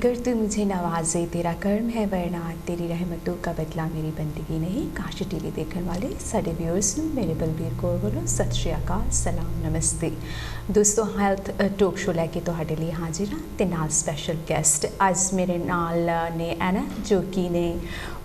गर तू मुझे नवाजे तेरा कर्म है वरना तेरी रहमतों का बदला मेरी बंदगी नहीं। काश टीवी देखने वाले सारे व्यूअर्स ਨੂੰ ਮੇਰੇ ਬਲਬੀਰ ਕੌਰ ਵੱਲੋਂ ਸਤਿ ਸ਼੍ਰੀ ਅਕਾਲ, ਸਲਾਮ, ਨਮਸਤੇ। ਦੋਸਤੋ ਹੈਲਥ ਟੋਕ ਸ਼ੋ ਲੈ ਕੇ ਤੁਹਾਡੇ ਲਈ ਹਾਜ਼ਰ ਹਾਂ ਤੇ ਨਾਲ ਸਪੈਸ਼ਲ ਗੈਸਟ ਅੱਜ ਮੇਰੇ ਨਾਲ ਨੇ ਐਨਾ ਜੋ ਕਿ ਨੇ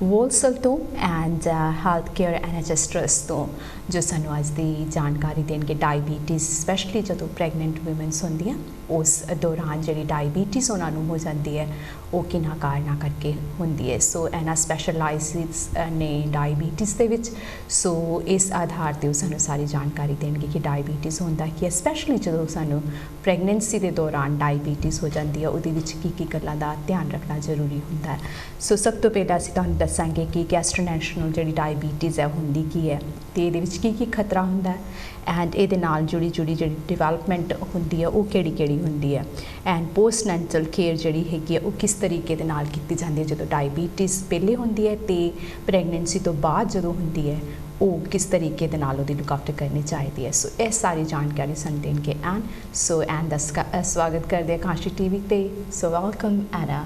ਵੋਲਸਲ ਤੋਂ and health care NHS trust ਤੋਂ ਜੋ ਸਾਨੂੰ ਅੱਜ ਦੀ ਜਾਣਕਾਰੀ ਦੇਣਗੇ ਡਾਇਬੀਟੀਜ਼ ਸਪੈਸ਼ਲੀ ਜਦੋਂ ਪ੍ਰੈਗਨੈਂਟ ਵੂਮਨਸ ਹੁੰਦੀਆਂ ਉਸ ਦੌਰਾਨ ਜਿਹੜੀ ਡਾਇਬੀਟੀਜ਼ ਉਹਨਾਂ ਨੂੰ ਹੋ ਜਾਂਦੀ ਹੈ ਉਹ ਕਿੰਨਾ ਕਾਰਨਾਂ ਕਰਕੇ ਹੁੰਦੀ ਹੈ। ਸੋ ਐਨਾ ਸਪੈਸ਼ਲਾਈਜ਼ਸ ਨੇ ਡਾਇਬੀਟੀਜ਼ ਦੇ ਵਿੱਚ, ਸੋ ਇਸ ਆਧਾਰ 'ਤੇ ਉਹ ਸਾਨੂੰ ਸਾਰੀ ਜਾਣਕਾਰੀ ਦੇਣਗੇ ਕਿ ਡਾਇਬੀਟੀਜ਼ ਹੁੰਦਾ ਕੀ ਹੈ, ਸਪੈਸ਼ਲੀ ਜਦੋਂ ਸਾਨੂੰ ਪ੍ਰੈਗਨੈਂਸੀ ਦੇ ਦੌਰਾਨ ਡਾਇਬੀਟੀਜ਼ ਹੋ ਜਾਂਦੀ ਹੈ ਉਹਦੇ ਵਿੱਚ ਕੀ ਗੱਲਾਂ ਦਾ ਧਿਆਨ ਰੱਖਣਾ ਜ਼ਰੂਰੀ ਹੁੰਦਾ ਹੈ। ਸੋ ਸਭ ਤੋਂ ਪਹਿਲਾਂ ਅਸੀਂ ਤੁਹਾਨੂੰ ਦੱਸਾਂਗੇ ਕਿ ਗੈਸਟ੍ਰੋਨੈਸ਼ਨਲ ਜਿਹੜੀ ਡਾਇਬੀਟੀਜ਼ ਹੈ ਹੁੰਦੀ ਕੀ ਹੈ ਤੇ ਇਹਦੇ ਵਿੱਚ ਕੀ ਖਤਰਾ ਹੁੰਦਾ ਹੈ ਐਂਡ ਇਹਦੇ ਨਾਲ ਜੁੜੀ ਜਿਹੜੀ ਡਿਵੈਲਪਮੈਂਟ ਹੁੰਦੀ ਹੈ ਉਹ ਕਿਹੜੀ ਹੁੰਦੀ ਹੈ ਐਂਡ ਪੋਸਟਨੈਂਟਲ ਕੇਅਰ ਜਿਹੜੀ ਹੈਗੀ ਹੈ ਉਹ ਕਿਸ ਤਰੀਕੇ ਦੇ ਨਾਲ ਕੀਤੀ ਜਾਂਦੀ ਹੈ ਜਦੋਂ ਡਾਇਬੀਟੀਜ਼ ਪਹਿਲੇ ਹੁੰਦੀ ਹੈ ਤੇ ਪ੍ਰੈਗਨੈਂਸੀ ਤੋਂ ਬਾਅਦ ਜਦੋਂ ਹੁੰਦੀ ਹੈ ਉਹ ਕਿਸ ਤਰੀਕੇ ਦੇ ਨਾਲ ਉਹਦੀ ਲੁੱਕ ਆਫਟਰ ਕਰਨੀ ਚਾਹੀਦੀ ਹੈ। ਸੋ ਇਹ ਸਾਰੀ ਜਾਣਕਾਰੀ ਸਾਨੂੰ ਦੇਣਗੇ ਐਂਡ ਦਾ ਸਵਾਗਤ ਕਰਦੇ ਹਾਂ ਕਾਸ਼ੀ ਟੀਵੀ ਤੇ। ਸੋ ਵੈਲਕਮ ਐਨਾ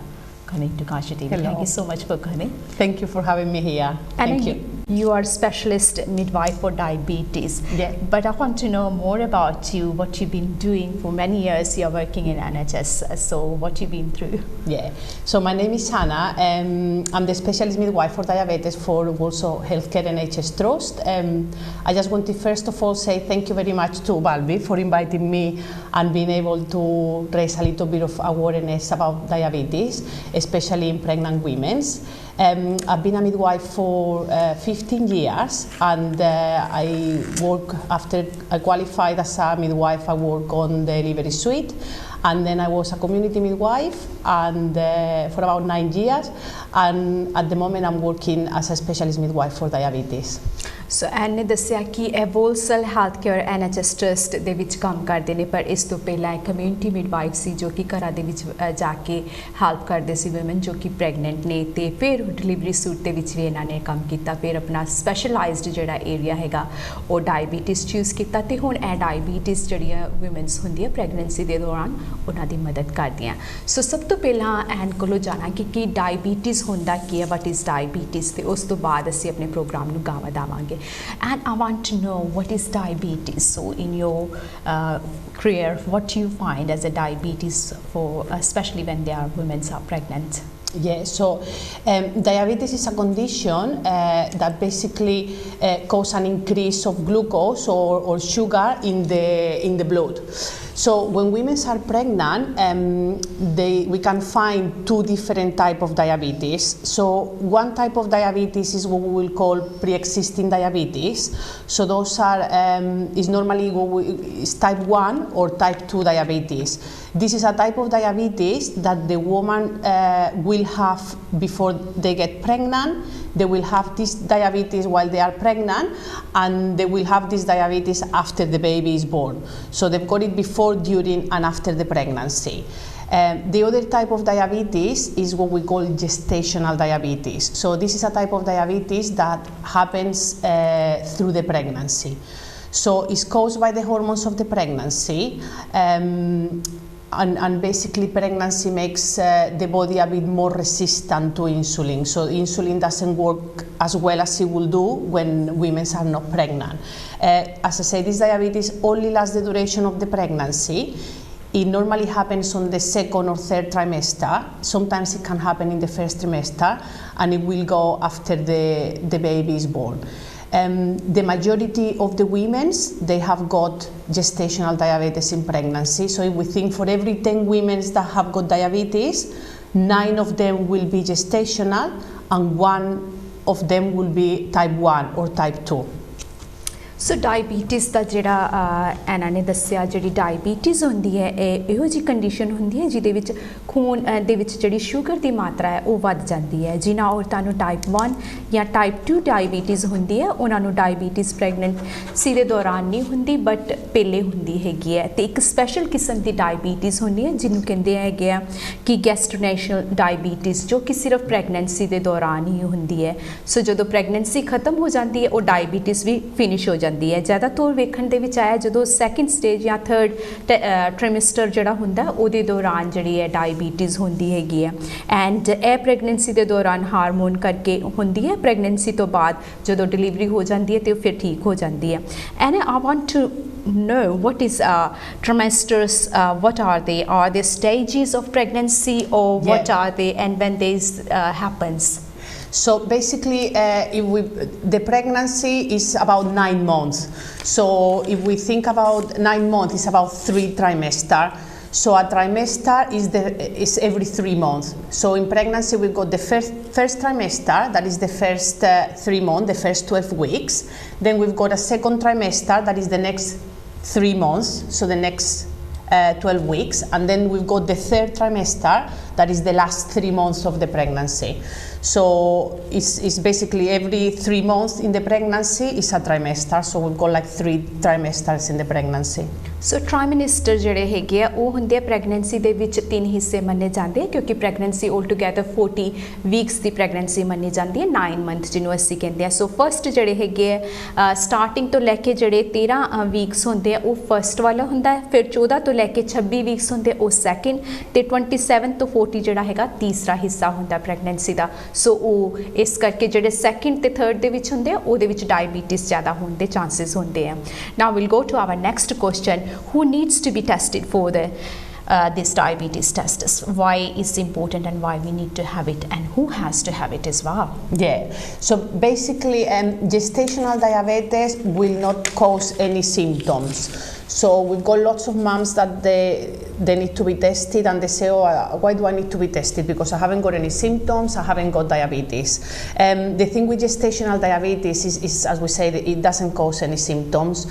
coming to Kashi TV. Hello. Thank you so much for coming. Thank you for having me here. Thank you. You are a specialist midwife for diabetes. Yeah. But I want to know more about you, what you've been doing for many years. You're working in NHS, so what you've been through. Yeah. So my name is Hannah. I'm the specialist midwife for diabetes for also Healthcare NHS Trust. I just want to first of all say thank you very much to BALBIR for inviting me and being able to raise a little bit of awareness about diabetes, especially in pregnant women. I've been a midwife for 15 years and I work, after I qualified as a midwife, I work on the delivery suite, and then I was a community midwife and for about 9 years, and at the moment I'm working as a specialist midwife for diabetes. ਸੋ ਐਨ ਨੇ ਦੱਸਿਆ ਕਿ ਇਹ ਵੋਲਸਲ health care NHS trust ਦੇ ਵਿੱਚ ਕੰਮ ਕਰਦੇ ਨੇ, ਪਰ ਇਸ ਤੋਂ ਪਹਿਲਾਂ ਇੱਕ ਕਮਿਊਨਿਟੀ ਮਿਡਵਾਈਫ ਸੀ ਜੋ ਕਿ ਘਰਾਂ ਦੇ ਵਿੱਚ ਜਾ ਕੇ ਹੈਲਪ ਕਰਦੇ ਸੀ ਵੂਮਨ ਜੋ ਕਿ ਪ੍ਰੈਗਨੈਂਟ ਨੇ, ਤੇ ਫਿਰ ਡਿਲੀਵਰੀ ਸੂਟ ਦੇ ਵਿੱਚ ਵੀ ਇਹਨਾਂ ਨੇ ਕੰਮ ਕੀਤਾ, ਫਿਰ ਆਪਣਾ ਸਪੈਸ਼ਲਾਈਜ਼ਡ ਜਿਹੜਾ ਏਰੀਆ ਹੈਗਾ ਉਹ ਡਾਇਬੀਟੀਜ਼ ਚੂਜ਼ ਕੀਤਾ ਤੇ ਹੁਣ ਇਹ ਡਾਇਬੀਟੀਜ਼ ਜਿਹੜੀਆਂ ਵੂਮਨਸ ਹੁੰਦੀਆਂ ਪ੍ਰੈਗਨੈਂਸੀ ਦੇ ਦੌਰਾਨ ਉਹਨਾਂ ਦੀ ਮਦਦ ਕਰਦੀਆਂ। ਸੋ ਸਭ ਤੋਂ ਪਹਿਲਾਂ ਐਨ ਕੋਲੋਂ ਜਾਣਾ ਕਿ ਡਾਇਬੀਟੀਜ਼ ਹੁੰਦਾ ਕੀ ਹੈ, ਵਟ ਇਜ਼ ਡਾਇਬੀਟੀਜ਼, ਤੇ ਉਸ ਤੋਂ ਬਾਅਦ ਅਸੀਂ ਆਪਣੇ ਪ੍ਰੋਗਰਾਮ ਨੂੰ ਗਾਵਾਂ ਦੇਵਾਂਗੇ। And I want to know what is diabetes. So in your career, what do you find as a diabetes for, especially when they are women are pregnant? Yeah, so diabetes is a condition that basically causes an increase of glucose or sugar in the blood. So when women are pregnant, we can find two different types of diabetes. So one type of diabetes is what we will call pre-existing diabetes. So those are is normally is type 1 or type 2 diabetes. This is a type of diabetes that the woman will have before they get pregnant. They will have this diabetes while they are pregnant, and they will have this diabetes after the baby is born. So they've got it before, during and after the pregnancy. The other type of diabetes is what we call gestational diabetes. So this is a type of diabetes that happens through the pregnancy. So it's caused by the hormones of the pregnancy. And basically pregnancy makes the body a bit more resistant to insulin. So insulin doesn't work as well as it will do when women are not pregnant. As I said, this diabetes only lasts the duration of the pregnancy. It normally happens on the second or third trimester. Sometimes it can happen in the first trimester, and it will go after the baby is born. The majority of the women, they have got gestational diabetes in pregnancy. So if we think for every 10 women that have got diabetes, 9 of them will be gestational and 1 of them will be type 1 or type 2. So diabetes ਦਾ ਜਿਹੜਾ ਇਹਨਾਂ ਨੇ ਦੱਸਿਆ ਜਿਹੜੀ diabetes ਹੁੰਦੀ ਹੈ ਇਹ ਇਹੋ ਜਿਹੀ ਕੰਡੀਸ਼ਨ ਹੁੰਦੀ ਹੈ ਜਿਹਦੇ ਵਿੱਚ ਖੂਨ ਦੇ ਵਿੱਚ ਜਿਹੜੀ ਸ਼ੂਗਰ ਦੀ ਮਾਤਰਾ ਹੈ ਉਹ ਵੱਧ ਜਾਂਦੀ ਹੈ। ਜਿਨ੍ਹਾਂ ਔਰਤਾਂ ਨੂੰ ਟਾਈਪ 1 ਜਾਂ ਟਾਈਪ 2 ਡਾਇਬੀਟਿਸ ਹੁੰਦੀ ਹੈ ਉਹਨਾਂ ਨੂੰ ਡਾਇਬੀਟਿਸ ਪ੍ਰੈਗਨੈਂਸੀ ਦੇ ਦੌਰਾਨ ਨਹੀਂ ਹੁੰਦੀ ਬਟ ਪਹਿਲੇ ਹੁੰਦੀ ਹੈਗੀ ਹੈ, ਤੇ ਇੱਕ ਸਪੈਸ਼ਲ ਕਿਸਮ ਦੀ ਡਾਇਬੀਟਿਸ ਹੁੰਦੀ ਹੈ ਜਿਹਨੂੰ ਕਹਿੰਦੇ ਹੈਗੇ ਆ ਕਿ ਗੈਸਟ੍ਰੋਨੈਸ਼ਨਲ ਡਾਇਬੀਟਿਸ ਜੋ ਕਿ ਸਿਰਫ ਪ੍ਰੈਗਨੈਂਸੀ ਦੇ ਦੌਰਾਨ ਹੀ ਹੁੰਦੀ ਹੈ। ਸੋ ਜਦੋਂ ਪ੍ਰੈਗਨੈਂਸੀ ਖਤਮ ਹੋ ਜਾਂਦੀ ਹੈ ਉਹ ਡਾਇਬੀਟਿਸ ਵੀ ਫਿਨਿਸ਼ ਹੋ ਜਾਂਦੀ ਹੈ। ज़्यादातर ਵੇਖਣ ਦੇ ਵਿੱਚ ਆਇਆ ਜਦੋਂ ਸੈਕਿੰਡ ਸਟੇਜ ਜਾਂ ਥਰਡ ਟ੍ਰਿਮੈਸਟਰ ਜਿਹੜਾ ਹੁੰਦਾ ਉਹਦੇ ਦੌਰਾਨ ਜਿਹੜੀ ਹੈ ਡਾਇਬੀਟੀਜ਼ ਹੁੰਦੀ ਹੈਗੀ ਹੈ। ਐਂਡ ਇਹ ਪ੍ਰੈਗਨੈਂਸੀ ਦੇ ਦੌਰਾਨ ਹਾਰਮੋਨ ਕਰਕੇ ਹੁੰਦੀ ਹੈ। ਪ੍ਰੈਗਨੈਂਸੀ ਤੋਂ ਬਾਅਦ ਜਦੋਂ ਡਿਲੀਵਰੀ ਹੋ ਜਾਂਦੀ ਹੈ ਤੇ ਉਹ ਫਿਰ ਠੀਕ ਹੋ ਜਾਂਦੀ ਹੈ। And I want to know what is trimesters, what are they stages of pregnancy, or what are they, and when this happens? So basically, the pregnancy is about 9 months. So if we think about 9 months, it's about 3 trimesters. So a trimester is every 3 months. So in pregnancy, we've got the first trimester, that is the first 3 months, the first 12 weeks. Then we've got a second trimester, that is the next 3 months, so the next 12 weeks. And then we've got the third trimester, that is the last 3 months of the pregnancy. So it's basically every 3 months in the pregnancy is a trimester. So we've got like 3 trimesters in the pregnancy. ਸੋ ਟ੍ਰਾਈਮਿਨਿਸਟਰ ਜਿਹੜੇ ਹੈਗੇ ਆ ਉਹ ਹੁੰਦੇ ਆ pregnancy ਦੇ ਵਿੱਚ 3 ਹਿੱਸੇ ਮੰਨੇ ਜਾਂਦੇ ਆ ਕਿਉਂਕਿ ਪ੍ਰੈਗਨੈਂਸੀ ਆਲ ਟੂਗੇਦਰ 40 ਵੀਕਸ ਦੀ ਪ੍ਰੈਗਨੈਂਸੀ ਮੰਨੀ ਜਾਂਦੀ ਹੈ 9 ਮੰਥ ਜਿਹਨੂੰ ਅਸੀਂ ਕਹਿੰਦੇ ਆ। ਸੋ ਫਸਟ ਜਿਹੜੇ ਹੈਗੇ ਆ ਸਟਾਰਟਿੰਗ ਤੋਂ ਲੈ ਕੇ ਜਿਹੜੇ 13 ਵੀਕਸ ਹੁੰਦੇ ਆ ਉਹ ਫਸਟ ਵਾਲਾ ਹੁੰਦਾ ਹੈ, ਫਿਰ 14 ਤੋਂ ਲੈ ਕੇ 26 ਵੀਕਸ ਹੁੰਦੇ ਉਹ ਸੈਕਿੰਡ, ਤੇ 27 ਤੋਂ 40 ਜਿਹੜਾ ਹੈਗਾ ਤੀਸਰਾ ਹਿੱਸਾ ਹੁੰਦਾ ਪ੍ਰੈਗਨੈਂਸੀ ਦਾ। ਸੋ ਉਹ ਇਸ ਕਰਕੇ ਜਿਹੜੇ ਸੈਕਿੰਡ ਤੇ ਥਰਡ ਦੇ ਵਿੱਚ ਹੁੰਦੇ ਆ ਉਹਦੇ ਵਿੱਚ ਡਾਇਬੀਟੀਜ਼ ਜ਼ਿਆਦਾ ਹੋਣ ਦੇ ਚਾਂਸਸ ਹੁੰਦੇ ਆ। Now will go to our next question, who needs to be tested for this diabetes test? Why is important and why we need to have it, and who has to have it as well? Yeah, so basically gestational diabetes will not cause any symptoms. So we've got lots of moms that they need to be tested and they say, oh, why do I need to be tested? Because I haven't got any symptoms, I haven't got diabetes. The thing with gestational diabetes is as we say, it doesn't cause any symptoms.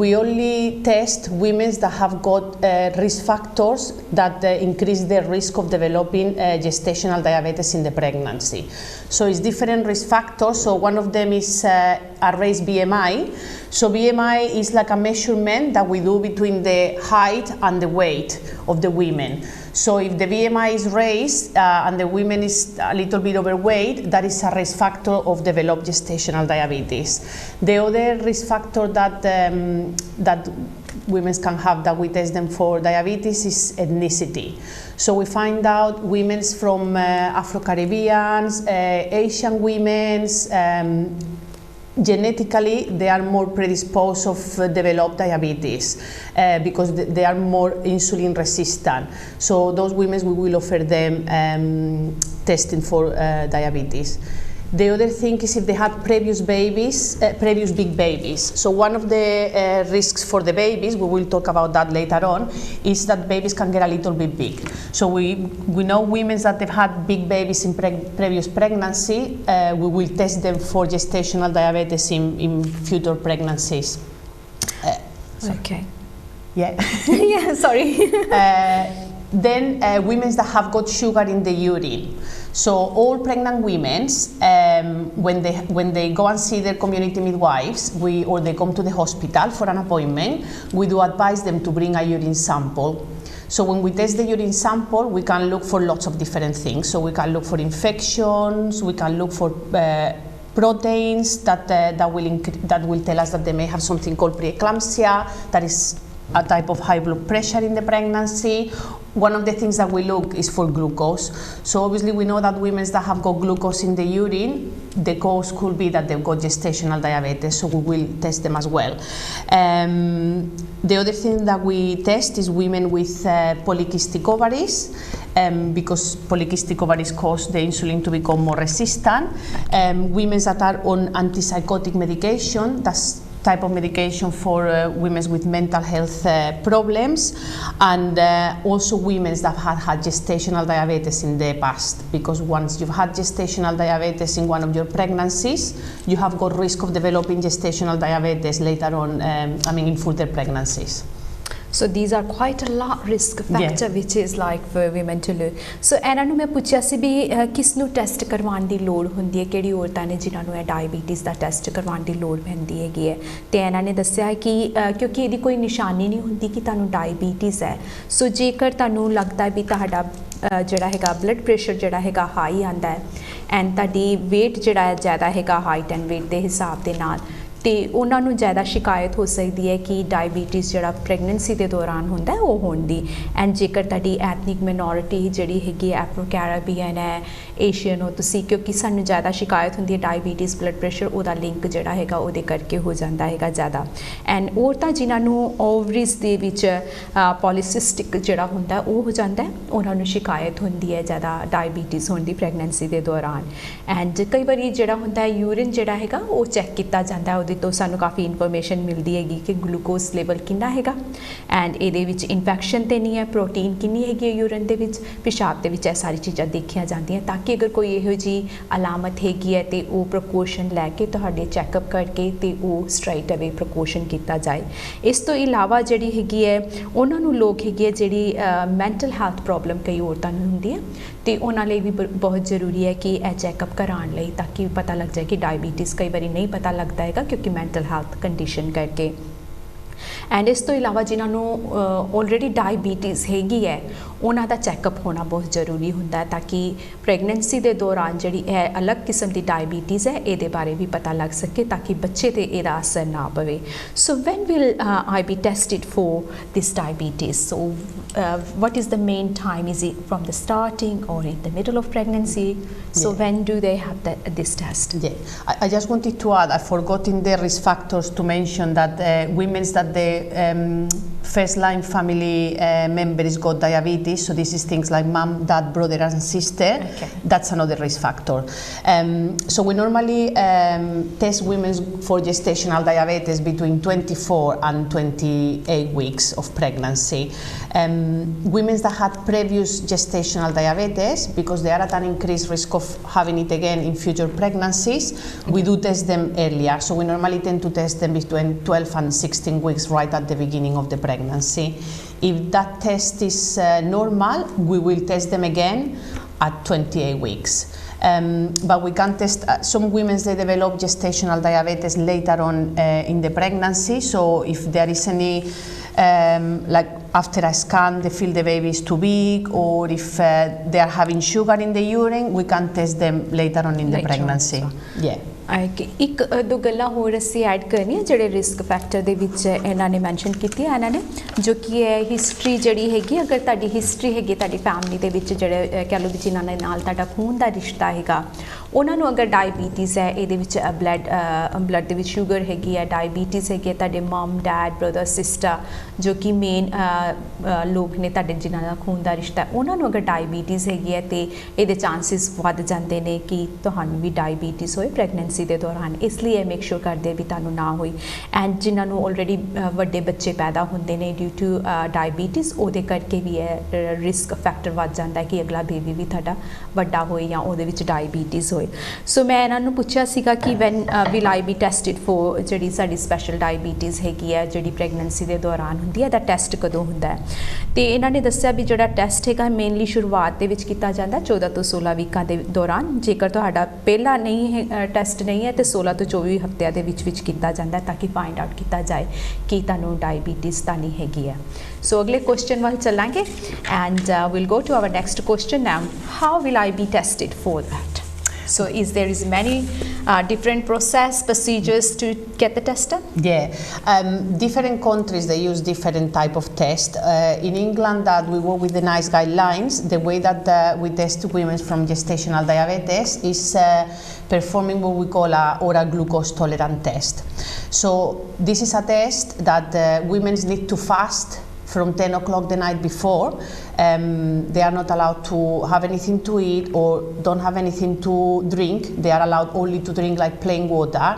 We only test women that have got risk factors that increase their risk of developing gestational diabetes in the pregnancy. So it's different risk factors. So one of them is a raised BMI. So BMI is like a measurement that we do between the height and the weight of the women. So if the BMI is raised and the woman is a little bit overweight, that is a risk factor of develop gestational diabetes. The other risk factor that women can have that we test them for diabetes is ethnicity. So we find out women from Afro-Caribbeans, Asian women's, genetically they are more predisposed of develop diabetes because they are more insulin resistant. So those women we will offer them testing for diabetes. The other thing is if they had previous big babies. So one of the risks for the babies, we will talk about that later on, is that babies can get a little bit big. So we know women that have had big babies in previous pregnancy, we will test them for gestational diabetes in future pregnancies. Okay. Yeah. Yeah, sorry. Then women that have got sugar in the urine. So all pregnant women, when they go and see their community midwives, or they come to the hospital for an appointment, we do advise them to bring a urine sample. So when we test the urine sample, we can look for lots of different things. So we can look for infections, we can look for proteins that will tell us that they may have something called preeclampsia, that is a type of high blood pressure in the pregnancy. One of the things that we look is for glucose. So obviously we know that women that have got glucose in the urine, the cause could be that they've got gestational diabetes, so we will test them as well. The other thing that we test is women with polycystic ovaries, because polycystic ovaries cause the insulin to become more resistant. Women that are on antipsychotic medication, that's type of medication for women with mental health problems, and also women that have had gestational diabetes in the past, because once you've had gestational diabetes in one of your pregnancies, you have got risk of developing gestational diabetes later on, in further pregnancies. So these are quite a lot risk factor, which is like for women to lose. So ਇਹਨਾਂ ਨੂੰ ਮੈਂ ਪੁੱਛਿਆ ਸੀ ਵੀ ਕਿਸ ਨੂੰ test ਕਰਵਾਉਣ ਦੀ ਲੋੜ ਹੁੰਦੀ ਹੈ, ਕਿਹੜੀ ਔਰਤਾਂ ਨੇ ਜਿਨ੍ਹਾਂ ਨੂੰ ਇਹ ਡਾਇਬੀਟੀਜ਼ ਦਾ ਟੈਸਟ ਕਰਵਾਉਣ ਦੀ ਲੋੜ ਪੈਂਦੀ ਹੈਗੀ ਹੈ, ਤੇ ਇਹਨਾਂ ਨੇ ਦੱਸਿਆ ਕਿ ਕਿਉਂਕਿ ਇਹਦੀ ਕੋਈ ਨਿਸ਼ਾਨੀ ਨਹੀਂ ਹੁੰਦੀ ਕਿ ਤੁਹਾਨੂੰ ਡਾਇਬੀਟੀਜ਼ ਹੈ। ਸੋ ਜੇਕਰ ਤੁਹਾਨੂੰ ਲੱਗਦਾ ਵੀ ਤੁਹਾਡਾ ਜਿਹੜਾ ਹੈਗਾ ਬਲੱਡ ਪ੍ਰੈਸ਼ਰ ਜਿਹੜਾ ਹੈਗਾ ਹਾਈ ਆਂਦਾ ਹੈ, ਐਂਡ ਤੁਹਾਡੀ weight ਜਿਹੜਾ ਜ਼ਿਆਦਾ ਹੈਗਾ ਹਾਈਟ ਐਂਡ weight ਦੇ ਹਿਸਾਬ ਦੇ ਨਾਲ, ਤੇ ਉਹਨਾਂ ਨੂੰ ਜ਼ਿਆਦਾ ਸ਼ਿਕਾਇਤ ਹੋ ਸਕਦੀ ਹੈ ਕਿ ਡਾਇਬੀਟੀਜ਼ ਜਿਹੜਾ ਪ੍ਰੈਗਨੈਂਸੀ ਦੇ ਦੌਰਾਨ ਹੁੰਦਾ ਹੈ ਉਹ ਹੋਣ ਦੀ। ਐਂਡ ਜੇਕਰ ਤੁਹਾਡੀ ਐਥਨਿਕ ਮਿਨੋਰਿਟੀ ਜਿਹੜੀ ਹੈਗੀ ਐਫਰੋ ਕੈਰੇਬੀਅਨ ਹੈ, ਏਸ਼ੀਅਨ ਹੋ ਤੁਸੀਂ, ਕਿਉਂਕਿ ਸਾਨੂੰ ਜ਼ਿਆਦਾ ਸ਼ਿਕਾਇਤ ਹੁੰਦੀ ਹੈ ਡਾਇਬੀਟੀਜ਼ ਬਲੱਡ ਪ੍ਰੈਸ਼ਰ, ਉਹਦਾ ਲਿੰਕ ਜਿਹੜਾ ਹੈਗਾ ਉਹਦੇ ਕਰਕੇ ਹੋ ਜਾਂਦਾ ਹੈਗਾ ਜ਼ਿਆਦਾ। ਐਂਡ ਔਰਤਾਂ ਜਿਨ੍ਹਾਂ ਨੂੰ ਓਵਰੀਜ਼ ਦੇ ਵਿੱਚ ਪੋਲੀਸਿਸਟਿਕ ਜਿਹੜਾ ਹੁੰਦਾ ਉਹ ਹੋ ਜਾਂਦਾ ਹੈ, ਉਹਨਾਂ ਨੂੰ ਸ਼ਿਕਾਇਤ ਹੁੰਦੀ ਹੈ ਜ਼ਿਆਦਾ ਡਾਇਬੀਟੀਜ਼ ਹੋਣ ਦੀ ਪ੍ਰੈਗਨੈਂਸੀ ਦੇ ਦੌਰਾਨ। ਐਂਡ ਕਈ ਵਾਰੀ ਜਿਹੜਾ ਹੁੰਦਾ ਹੈ ਯੂਰਿਨ ਜਿਹੜਾ ਹੈਗਾ ਉਹ ਚੈੱਕ ਕੀਤਾ ਜਾਂਦਾ, ਉਹਦੇ ਤੋਂ ਸਾਨੂੰ ਕਾਫੀ ਇਨਫੋਰਮੇਸ਼ਨ ਮਿਲਦੀ ਹੈਗੀ ਕਿ ਗਲੂਕੋਜ਼ ਲੈਵਲ ਕਿੰਨਾ ਹੈਗਾ, ਐਂਡ ਇਹਦੇ ਵਿੱਚ ਇਨਫੈਕਸ਼ਨ ਤੇ ਨਹੀਂ ਹੈ, ਪ੍ਰੋਟੀਨ ਕਿੰਨੀ ਹੈਗੀ ਹੈ ਯੂਰਿਨ ਦੇ ਵਿੱਚ, ਪਿਸ਼ਾਬ ਦੇ ਵਿੱਚ, ਇਹ ਸਾਰੀ ਚੀਜ਼ਾਂ ਦੇਖੀਆਂ ਜਾਂਦੀਆਂ ਤਾਂ ਕਿ ਅਗਰ ਕੋਈ ਇਹੋ ਜਿਹੀ ਅਲਾਮਤ ਹੈਗੀ ਹੈ ਤੇ ਉਹ ਪ੍ਰਕੋਸ਼ਨ ਲੈ ਕੇ ਤੁਹਾਡੇ ਚੈੱਕਅਪ ਕਰਕੇ ਤੇ ਉਹ ਸਟ੍ਰਾਈਟ ਅਵੇ ਪ੍ਰਕੋਸ਼ਨ ਕੀਤਾ ਜਾਏ। ਇਸ ਤੋਂ ਇਲਾਵਾ ਜਿਹੜੀ ਹੈਗੀ ਹੈ ਉਹਨਾਂ ਨੂੰ ਲੋਕ ਹੈਗੀ ਹੈ ਜਿਹੜੀ ਮੈਂਟਲ ਹੈਲਥ ਪ੍ਰੋਬਲਮ ਕਈ ਔਰਤਾਂ ਨੂੰ ਹੁੰਦੀ ਹੈ ਤੇ ਉਹਨਾਂ ਲਈ ਵੀ ਬਹੁਤ ਜ਼ਰੂਰੀ ਹੈ ਕਿ ਇਹ ਚੈੱਕਅਪ ਕਰਾਉਣ ਲਈ, ਤਾਂ ਕਿ ਪਤਾ ਲੱਗ ਜਾਏ ਕਿ ਡਾਇਬੀਟੀਜ਼ ਕਈ ਵਾਰੀ ਨਹੀਂ ਪਤਾ ਲੱਗਦਾ ਹੈਗਾ ਕਿਉਂਕਿ ਮੈਂਟਲ ਹੈਲਥ ਕੰਡੀਸ਼ਨ ਕਰਕੇ। ਐਂਡ ਇਸ ਤੋਂ ਇਲਾਵਾ ਜਿਨ੍ਹਾਂ ਨੂੰ ਆਲਰੇਡੀ ਡਾਇਬੀਟੀਜ਼ ਹੈਗੀ ਹੈ ਉਹਨਾਂ ਦਾ ਚੈੱਕਅਪ ਹੋਣਾ ਬਹੁਤ ਜ਼ਰੂਰੀ ਹੁੰਦਾ ਹੈ ਤਾਂ ਕਿ ਪ੍ਰੈਗਨੈਂਸੀ ਦੇ ਦੌਰਾਨ ਜਿਹੜੀ ਇਹ ਅਲੱਗ ਕਿਸਮ ਦੀ ਡਾਇਬੀਟੀਜ਼ ਹੈ ਇਹਦੇ ਬਾਰੇ ਵੀ ਪਤਾ ਲੱਗ ਸਕੇ ਤਾਂ ਕਿ ਬੱਚੇ 'ਤੇ ਇਹਦਾ ਅਸਰ ਨਾ ਪਵੇ। So when will I be tested for this diabetes? So what is the main time? Is it from the starting or in the middle of pregnancy? So when do they have this test? Yeah, I just wanted to add, I forgot in the risk factors to mention that women that the first line family members got diabetes, so this is things like mom, dad, brother and sister. Okay. That's another risk factor. So we normally test women for gestational diabetes between 24 and 28 weeks of pregnancy. Women that had previous gestational diabetes, because they are at an increased risk of having it again in future pregnancies, we do test them earlier. So we normally tend to test them between 12 and 16 weeks right at the beginning of the pregnancy. If that test is normal, we will test them again at 28 weeks. But we can test, some women they develop gestational diabetes later on in the pregnancy, so if there is any like after a scan they feel the baby is too big, or if they are having sugar in the urine, we can test them later on in the pregnancy. Yeah. ਇੱਕ ਦੋ ਗੱਲਾਂ ਹੋਰ ਅਸੀਂ add ਕਰਨੀਆਂ ਜਿਹੜੇ risk factor ਦੇ ਵਿੱਚ ਇਹਨਾਂ ਨੇ ਮੈਂਸ਼ਨ ਕੀਤੀ ਹੈ ਇਹਨਾਂ ਨੇ, ਜੋ ਕਿ ਹੈ ਹਿਸਟਰੀ ਜਿਹੜੀ ਹੈਗੀ, ਅਗਰ ਤੁਹਾਡੀ ਹਿਸਟਰੀ ਹੈਗੀ ਤੁਹਾਡੀ ਫੈਮਿਲੀ ਦੇ ਵਿੱਚ ਜਿਹੜੇ ਕਹਿ ਲਓ ਵੀ ਜਿਨ੍ਹਾਂ ਦੇ ਨਾਲ ਤੁਹਾਡਾ ਖੂਨ ਦਾ ਰਿਸ਼ਤਾ ਹੈਗਾ ਉਹਨਾਂ ਨੂੰ ਅਗਰ ਡਾਇਬੀਟੀਜ਼ ਹੈ, ਇਹਦੇ ਵਿੱਚ ਬਲੱਡ ਦੇ ਵਿੱਚ ਸ਼ੂਗਰ ਹੈਗੀ ਹੈ, ਡਾਇਬੀਟੀਜ਼ ਹੈਗੀ ਹੈ, ਤੁਹਾਡੇ ਮਮ, ਡੈਡ, ਬ੍ਰਦਰ, ਸਿਸਟਰ ਜੋ ਕਿ ਮੇਨ ਲੋਕ ਨੇ ਤੁਹਾਡੇ ਜਿਨ੍ਹਾਂ ਦਾ ਖੂਨ ਦਾ ਰਿਸ਼ਤਾ, ਉਹਨਾਂ ਨੂੰ ਅਗਰ ਡਾਇਬੀਟੀਜ਼ ਹੈਗੀ ਹੈ ਤੇ ਇਹਦੇ ਚਾਂਸਿਸ ਵੱਧ ਜਾਂਦੇ ਨੇ ਕਿ ਤੁਹਾਨੂੰ ਵੀ ਡਾਇਬੀਟੀਜ਼ ਹੋਏ ਪ੍ਰੈਗਨੈਂਸੀ ਦੇ ਦੌਰਾਨ। ਇਸ ਲਈ ਇਹ ਮੇਕ ਸ਼ੋਰ ਕਰਦੇ ਵੀ ਤੁਹਾਨੂੰ ਨਾ ਹੋਈ। ਐਂਡ ਜਿਨ੍ਹਾਂ ਨੂੰ ਆਲਰੇਡੀ ਵੱਡੇ ਬੱਚੇ ਪੈਦਾ ਹੁੰਦੇ ਨੇ ਡਿਊ ਟੂ ਡਾਇਬੀਟੀਜ਼, ਉਹਦੇ ਕਰਕੇ ਵੀ ਇਹ ਰਿਸਕ ਫੈਕਟਰ ਵੱਧ ਜਾਂਦਾ ਕਿ ਅਗਲਾ ਬੇਬੀ ਵੀ ਤੁਹਾਡਾ ਵੱਡਾ ਹੋਏ ਜਾਂ ਉਹਦੇ ਵਿੱਚ ਡਾਇਬੀਟੀਜ਼ ਹੋਏ। ਸੋ ਮੈਂ ਇਹਨਾਂ ਨੂੰ ਪੁੱਛਿਆ ਸੀਗਾ ਕਿ when will I be tested for ਜਿਹੜੀ ਸਾਡੀ ਸਪੈਸ਼ਲ ਡਾਇਬੀਟੀਜ਼ ਹੈਗੀ ਹੈ ਜਿਹੜੀ ਪ੍ਰੈਗਨੈਂਸੀ ਦੇ ਦੌਰਾਨ ਹੁੰਦੀ ਹੈ, ਦਾ ਟੈਸਟ ਕਦੋਂ ਹੁੰਦਾ ਹੈ? ਤੇ ਇਹਨਾਂ ਨੇ ਦੱਸਿਆ ਵੀ ਜਿਹੜਾ ਟੈਸਟ ਹੈਗਾ ਮੇਨਲੀ ਸ਼ੁਰੂਆਤ ਦੇ ਵਿੱਚ ਕੀਤਾ ਜਾਂਦਾ 14 ਤੋਂ 16 ਵੀਕਾਂ ਦੇ ਦੌਰਾਨ। ਜੇਕਰ ਤੁਹਾਡਾ ਪਹਿਲਾ ਨਹੀਂ ਹੈ ਟੈਸਟ ਨਹੀਂ ਹੈ ਤੇ 16 ਤੋਂ 24 ਹਫ਼ਤਿਆਂ ਦੇ ਵਿੱਚ ਕੀਤਾ ਜਾਂਦਾ ਤਾਂ ਕਿ ਫਾਈਂਡ ਆਊਟ ਕੀਤਾ ਜਾਏ ਕਿ ਤੁਹਾਨੂੰ ਡਾਇਬੀਟੀਜ਼ ਤਾਂ ਨਹੀਂ ਹੈਗੀ ਹੈ। ਸੋ ਅਗਲੇ ਕੁਐਸਚਨ ਵੱਲ ਚੱਲਾਂਗੇ and will go to our next question now, how will I be tested for that? So there is many different procedures to get the test done? Yeah, different countries they use different type of test. In England that we work with the NICE guidelines, the way that we test women from gestational diabetes is performing what we call a oral glucose tolerant test. So this is a test that women need to fast from 10 o'clock the night before. They are not allowed to have anything to eat or don't have anything to drink. They are allowed only to drink like plain water.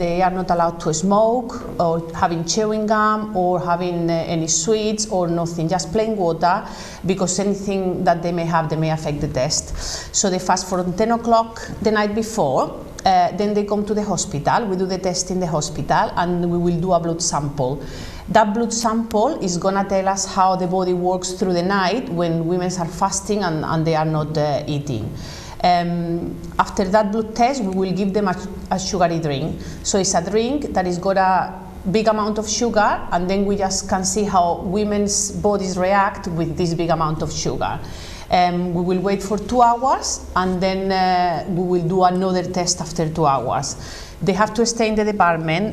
They are not allowed to smoke or having chewing gum or having any sweets or nothing, just plain water, because anything that they may have, they may affect the test. So they fast from 10 o'clock the night before. Then they come to the hospital. We do the test in the hospital and we will do a blood sample. That blood sample is going to tell us how the body works through the night when women are fasting and they are not eating. After that blood test, we will give them a sugary drink. So it's a drink that is got a big amount of sugar, and then we just can see how women's bodies react with this big amount of sugar. We will wait for 2 hours and then we will do another test after 2 hours. they have to stay in the department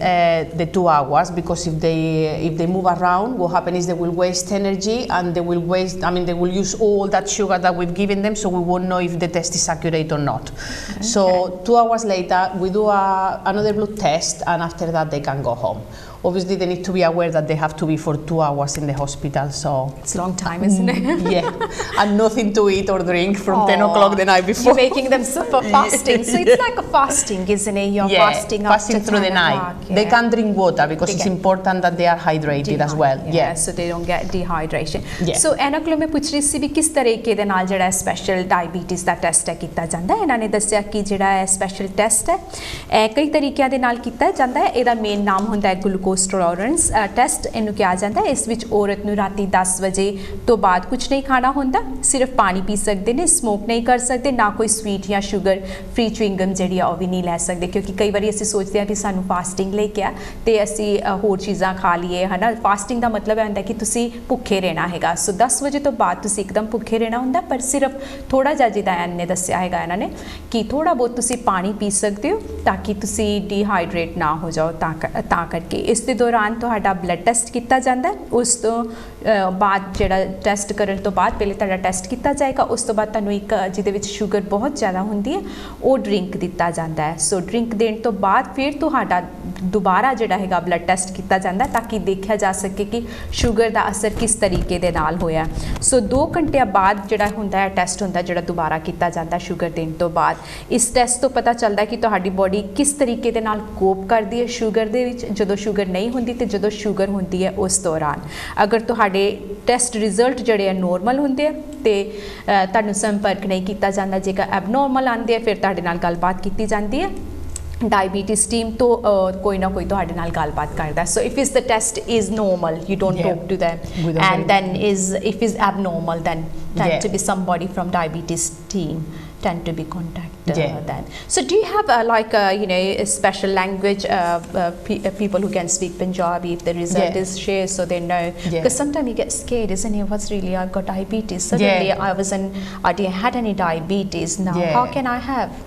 the 2 hours, because if they move around, what happens is they will waste energy, and they will waste, I mean, they will use all that sugar that we've given them, so we won't know if the test is accurate or not. Okay. So 2 hours later, we do another blood test, and after that they can go home. Obviously, they need to be aware that they have to be for 2 hours in the hospital. So it's a long time, isn't it? Yeah, and nothing to eat or drink from 10 o'clock the night before. You're making them suffer fasting. So it's like a fasting, isn't it? You're fasting through the night. Yeah. They can drink water because it's important that they are hydrated as well. Yeah, so they don't get dehydration. Yeah. So ਇਹਨਾਂ ਕੋਲੋਂ ਮੈਂ ਪੁੱਛ ਰਹੀ ਸੀ ਵੀ ਕਿਸ ਤਰੀਕੇ ਦੇ ਨਾਲ ਜਿਹੜਾ ਸਪੈਸ਼ਲ ਡਾਇਬੀਟਿਸ ਦਾ ਟੈਸਟ ਹੈ ਕੀਤਾ ਜਾਂਦਾ ਹੈ। ਇਹਨਾਂ ਨੇ ਦੱਸਿਆ ਕਿ ਜਿਹੜਾ ਹੈ ਸਪੈਸ਼ਲ ਟੈਸਟ ਹੈ ਇਹ ਕਈ ਤਰੀਕਿਆਂ ਦੇ ਨਾਲ ਕੀਤਾ ਜਾਂਦਾ ਹੈ। ਇਹਦਾ ਮੇਨ ਨਾਮ ਹੁੰਦਾ ਹੈ ਗਲੂਕੋਜ਼ ਟੋਲਰੈਂਸ ਟੈਸਟ ਇਹਨੂੰ ਕਿਹਾ ਜਾਂਦਾ ਹੈ। ਇਸ ਵਿੱਚ ਔਰਤ ਨੂੰ ਰਾਤੀ 10 ਵਜੇ ਤੋਂ ਬਾਅਦ ਕੁਝ ਨਹੀਂ ਖਾਣਾ ਹੁੰਦਾ, ਸਿਰਫ ਪਾਣੀ ਪੀ ਸਕਦੇ ਨੇ, ਸਮੋਕ ਨਹੀਂ ਕਰ ਸਕਦੇ, ਨਾ ਕੋਈ ਸਵੀਟ ਜਾਂ ਸ਼ੂਗਰ ਫ੍ਰੀ ਚੂਇੰਗਮ ਜਿਹੜੀ ਆ ਉਹ ਵੀ ਨਹੀਂ ਲੈ ਸਕਦੇ, ਕਿਉਂਕਿ ਕਈ ਵਾਰੀ ਅਸੀਂ ਸੋਚਦੇ ਹਾਂ ਕਿ ਸਾਨੂੰ ਫਾਸਟਿੰਗ ਲੈ ਕੇ ਆ ਤੇ ਅਸੀਂ ਹੋਰ ਚੀਜ਼ਾਂ ਖਾ ਲਈਏ ਹੈ ਨਾ। ਫਾਸਟਿੰਗ ਦਾ ਮਤਲਬ ਇਹ ਹੁੰਦਾ ਕਿ ਤੁਸੀਂ ਭੁੱਖੇ ਰਹਿਣਾ ਹੈਗਾ। ਸੋ 10 ਵਜੇ ਤੋਂ ਬਾਅਦ ਤੁਸੀਂ ਇੱਕਦਮ ਭੁੱਖੇ ਰਹਿਣਾ ਹੁੰਦਾ, ਪਰ ਸਿਰਫ ਥੋੜ੍ਹਾ ਜਿਹਾ ਜਿੱਦਾਂ ਇਹਨੇ ਦੱਸਿਆ ਹੈਗਾ ਇਹਨਾਂ ਨੇ ਕਿ ਥੋੜ੍ਹਾ ਬਹੁਤ ਤੁਸੀਂ ਪਾਣੀ ਪੀ ਸਕਦੇ ਹੋ ਤਾਂ ਕਿ ਤੁਸੀਂ ਡੀਹਾਈਡਰੇਟ ਨਾ ਹੋ ਜਾਓ। ਤਾਂ ਕਰਕੇ ਇਸ ਦੇ ਦੌਰਾਨ ਤੁਹਾਡਾ ਬਲੱਡ ਟੈਸਟ ਕੀਤਾ ਜਾਂਦਾ, ਉਸ ਤੋਂ ਬਾਅਦ ਜਿਹੜਾ ਟੈਸਟ ਕਰਨ ਤੋਂ ਬਾਅਦ ਪਹਿਲੇ ਤੁਹਾਡਾ ਟੈਸਟ ਕੀਤਾ ਜਾਏਗਾ, ਉਸ ਤੋਂ ਬਾਅਦ ਤੁਹਾਨੂੰ ਇੱਕ ਜਿਹਦੇ ਵਿੱਚ ਸ਼ੂਗਰ ਬਹੁਤ ਜ਼ਿਆਦਾ ਹੁੰਦੀ ਹੈ ਉਹ ਡਰਿੰਕ ਦਿੱਤਾ ਜਾਂਦਾ ਹੈ। ਸੋ ਡਰਿੰਕ ਦੇਣ ਤੋਂ ਬਾਅਦ ਫਿਰ ਤੁਹਾਡਾ ਦੁਬਾਰਾ ਜਿਹੜਾ ਹੈਗਾ ਬਲੱਡ ਟੈਸਟ ਕੀਤਾ ਜਾਂਦਾ ਤਾਂ ਕਿ ਦੇਖਿਆ ਜਾ ਸਕੇ ਕਿ ਸ਼ੂਗਰ ਦਾ ਅਸਰ ਕਿਸ ਤਰੀਕੇ ਦੇ ਨਾਲ ਹੋਇਆ। ਸੋ 2 ਘੰਟਿਆਂ ਬਾਅਦ ਜਿਹੜਾ ਹੁੰਦਾ ਹੈ ਟੈਸਟ ਹੁੰਦਾ ਜਿਹੜਾ ਦੁਬਾਰਾ ਕੀਤਾ ਜਾਂਦਾ ਸ਼ੂਗਰ ਦੇਣ ਤੋਂ ਬਾਅਦ। ਇਸ ਟੈਸਟ ਤੋਂ ਪਤਾ ਚੱਲਦਾ ਕਿ ਤੁਹਾਡੀ ਬੋਡੀ ਕਿਸ ਤਰੀਕੇ ਦੇ ਨਾਲ ਕੋਪ ਕਰਦੀ ਹੈ ਸ਼ੂਗਰ ਦੇ ਵਿੱਚ, ਜਦੋਂ ਸ਼ੂਗਰ ਨਹੀਂ ਹੁੰਦੀ ਤੇ ਜਦੋਂ ਸ਼ੂਗਰ ਹੁੰਦੀ ਹੈ ਉਸ ਦੌਰਾਨ। ਅਗਰ ਤੁਹਾਡੇ ਟੈਸਟ ਰਿਜ਼ਲਟ ਜਿਹੜੇ ਆ ਨੋਰਮਲ ਹੁੰਦੇ ਆ ਤੇ ਤੁਹਾਨੂੰ ਸੰਪਰਕ ਨਹੀਂ ਕੀਤਾ ਜਾਂਦਾ, ਜੇਕਰ ਐਬਨੋਰਮਲ ਆਉਂਦੇ ਆ ਫਿਰ ਤੁਹਾਡੇ ਨਾਲ ਗੱਲਬਾਤ ਕੀਤੀ ਜਾਂਦੀ ਹੈ। diabetes team to koi na koi ਤੁਹਾਡੇ ਨਾਲ ਗੱਲਬਾਤ ਕਰਦਾ। So if is the test is normal, you don't talk to them, and then if is abnormal, then tend to be somebody from diabetes team tend to be contacted then. So do you have like you know a special language people who can speak Punjabi if the result is shared so they know, because sometimes you get scared, isn't it? What's really, I've got diabetes, suddenly I didn't had any diabetes, now how can I have?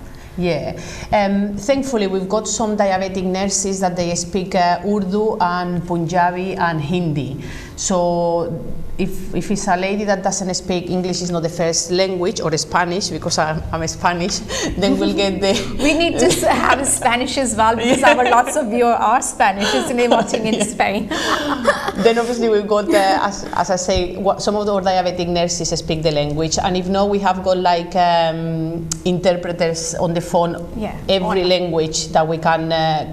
Thankfully we've got some diabetic nurses that they speak Urdu and Punjabi and Hindi. So if it's a lady that doesn't speak English, is not the first language, or Spanish, because I'm Spanish, then we'll get the... We need to have Spanish as well, because our lots of viewers are Spanish, isn't it, watching in Spain? Then obviously we've got, as I say, some of our diabetic nurses speak the language, and if not, we have got like interpreters on the phone, every language that we can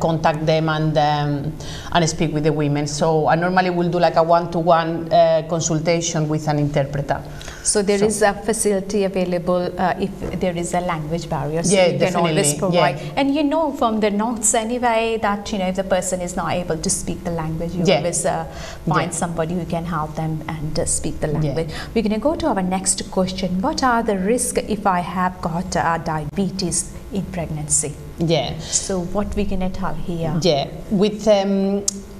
contact them and speak with the women. So I normally will do like a one-to-one consultation with an interpreter. So there is a facility available if there is a language barrier, so you can always provide. And you know from the notes anyway that you know if the person is not able to speak the language, you always find somebody who can help them and speak the language. We're going to go to our next question. What are the risks if I have got diabetes in pregnancy? So what we going to tell here?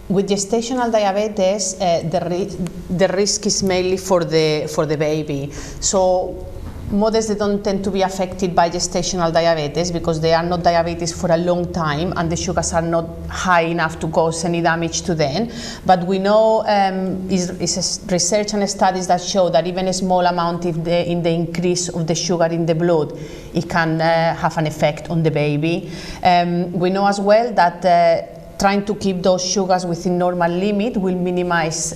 With gestational diabetes, the risk is mainly for the baby. So mothers, they don't tend to be affected by gestational diabetes because they are not diabetes for a long time and the sugars are not high enough to cause any damage to them. But we know is research and studies that show that even a small amount in the increase of the sugar in the blood, it can have an effect on the baby. We know as well that trying to keep those sugars within normal limit will minimize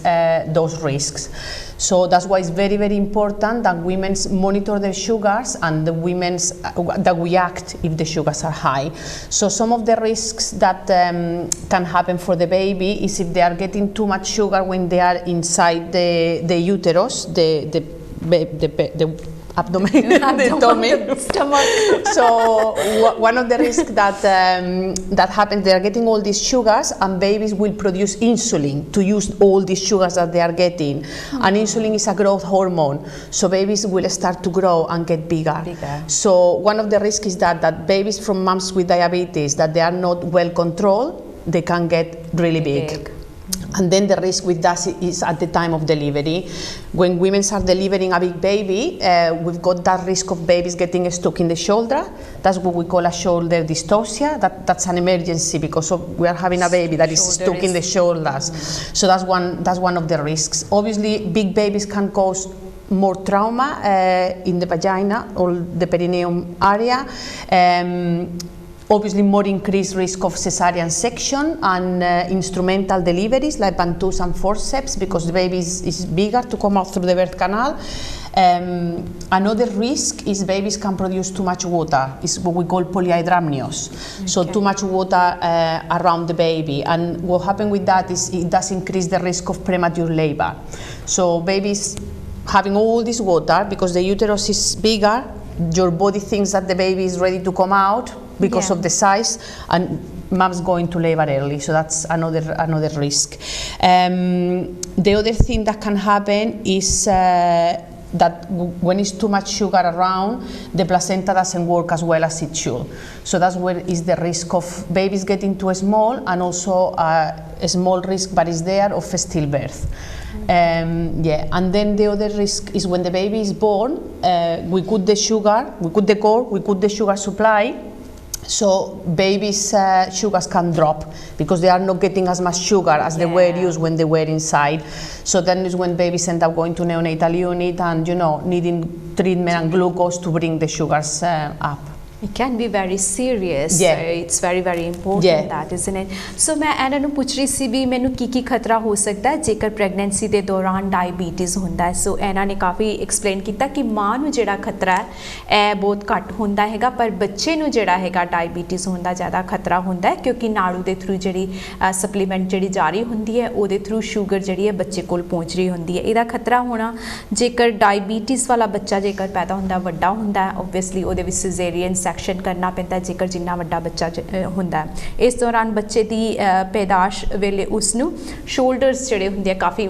those risks. So that's why it's very, very important that women monitor their sugars and that we act if the sugars are high. So some of the risks that can happen for the baby is if they are getting too much sugar when they are inside the uterus, the abdomen, the tummy. The stomach. So one of the risks that happens, they are getting all these sugars and babies will produce insulin to use all these sugars that they are getting. And insulin is a growth hormone, so babies will start to grow and get bigger. So one of the risks is that babies from moms with diabetes, that they are not well controlled, they can get really big. And then the risk with that is at the time of delivery. When women are delivering a big baby, we've got that risk of babies getting stuck in the shoulder. That's what we call a shoulder dystocia. That's an emergency because we are having a baby that is stuck in the shoulders. So that's one of the risks. Obviously, big babies can cause more trauma in the vagina or the perineum area. Obviously, more increased risk of cesarean section and instrumental deliveries like Bantus and forceps because the baby is bigger to come out through the birth canal. Another risk is babies can produce too much water. It's what we call polyhydramnios. Okay. So too much water around the baby. And what happens with that is it does increase the risk of premature labor. So babies having all this water because the uterus is bigger, your body thinks that the baby is ready to come out because of the size, and mom's going to labor early, so that's another risk. The other thing that can happen is that when it's too much sugar around, the placenta doesn't work as well as it should. So that's where is the risk of babies getting too small, and also a small risk, but is there, of stillbirth. And then the other risk is when the baby is born, we cut the sugar, we cut the cord, we cut the sugar supply, so babies' sugars can drop because they are not getting as much sugar as they were used when they were inside. So then is when babies end up going to neonatal unit and needing treatment and glucose to bring the sugars up. It can be very serious. It's very very important that, isn't it? So मैं ਇਹਨਾਂ ਨੂੰ ਪੁੱਛ ਰਹੀ ਸੀ ਵੀ ਮੈਨੂੰ ਕੀ ਖਤਰਾ ਹੋ ਸਕਦਾ ਹੈ ਜੇਕਰ ਪ੍ਰੈਗਨੈਂਸੀ ਦੇ ਦੌਰਾਨ ਡਾਇਬੀਟੀਜ਼ ਹੁੰਦਾ ਹੈ। ਸੋ ਇਹਨਾਂ ਨੇ ਕਾਫੀ ਐਕਸਪਲੇਨ ਕੀਤਾ ਕਿ ਮਾਂ ਨੂੰ ਜਿਹੜਾ ਖਤਰਾ ਹੈ ਇਹ ਬਹੁਤ ਘੱਟ ਹੁੰਦਾ ਹੈਗਾ, ਪਰ ਬੱਚੇ ਨੂੰ ਜਿਹੜਾ ਹੈਗਾ ਡਾਇਬੀਟੀਜ਼ ਹੋਣ ਦਾ ਜ਼ਿਆਦਾ ਖਤਰਾ ਹੁੰਦਾ ਹੈ ਕਿਉਂਕਿ ਨਾੜੂ ਦੇ ਥਰੂ ਜਿਹੜੀ ਸਪਲੀਮੈਂਟ ਜਿਹੜੀ ਜਾਰੀ ਹੁੰਦੀ ਹੈ ਉਹਦੇ ਥਰੂ ਸ਼ੂਗਰ ਜਿਹੜੀ ਹੈ ਬੱਚੇ ਕੋਲ ਪਹੁੰਚ ਰਹੀ ਹੁੰਦੀ ਹੈ। ਇਹਦਾ ਖਤਰਾ ਹੋਣਾ ਜੇਕਰ ਡਾਇਬੀਟੀਜ਼ ਵਾਲਾ ਬੱਚਾ ਜੇਕਰ ਪੈਦਾ ਹੁੰਦਾ ਵੱਡਾ ਹੁੰਦਾ ਹੈ, ਓਬਵੀਅਸਲੀ ਉਹਦੇ ਵਿੱਚ ਸਿਜ਼ੇਰੀਅਨ ਸੈਕਸ਼ਨ करना पैंदा जेकर जिन्ना वड्डा बच्चा हुंदा है। इस दौरान बच्चे की पैदाश वेले उसनू शोल्डर्स जिहड़े हुंदे काफ़ी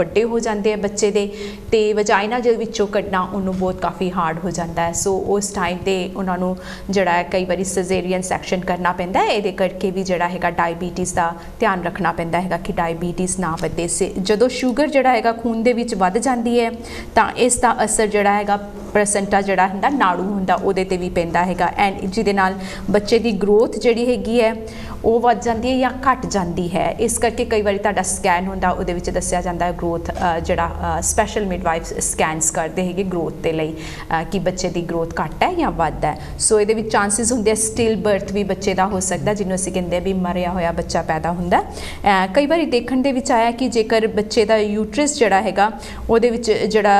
वड्डे हो जाते हैं बच्चे दे, ते वजाइना जे विचों कड्ढना उन्होंने बहुत काफ़ी हार्ड हो जाता है। सो उस टाइम ते उन्होंने जिहड़ा कई बारी सिजेरियन सैक्शन करना पैंदा है। इहदे करके भी जिहड़ा हैगा डायबिटीज़ का ध्यान रखना पैंदा हैगा कि डायबिटीज़ ना वधे। से जदों शुगर जिहड़ा हैगा खून दे विच वध जांदी है तां इस दा असर जिहड़ा हैगा परसेंटा जिहड़ा हुंदा नाड़ू हुंदा उहदे ते भी पैंदा हैगा, एंड जिहदे नाल बच्चे की ग्रोथ जिहड़ी हैगी है वो वध जाती है या घट जाती है। इस करके कई बार तुहाडा स्कैन हुंदा उहदे विच दस्सिया जांदा है ग्रोथ जिहड़ा स्पैशल मिडवाइफ स्कैनस करते हैगे ग्रोथ के लिए कि बच्चे की ग्रोथ घट है या वध है। सो इहदे विच चांसिस हुंदे स्टिल बर्थ भी बच्चे का हो सकता है जिन्होंने असीं कहंदे भी मरिया होया बच्चा पैदा हुंदा। कई बार देखण दे विच आया कि जेकर बच्चे का यूट्रस जिहड़ा हैगा उहदे विच जिहड़ा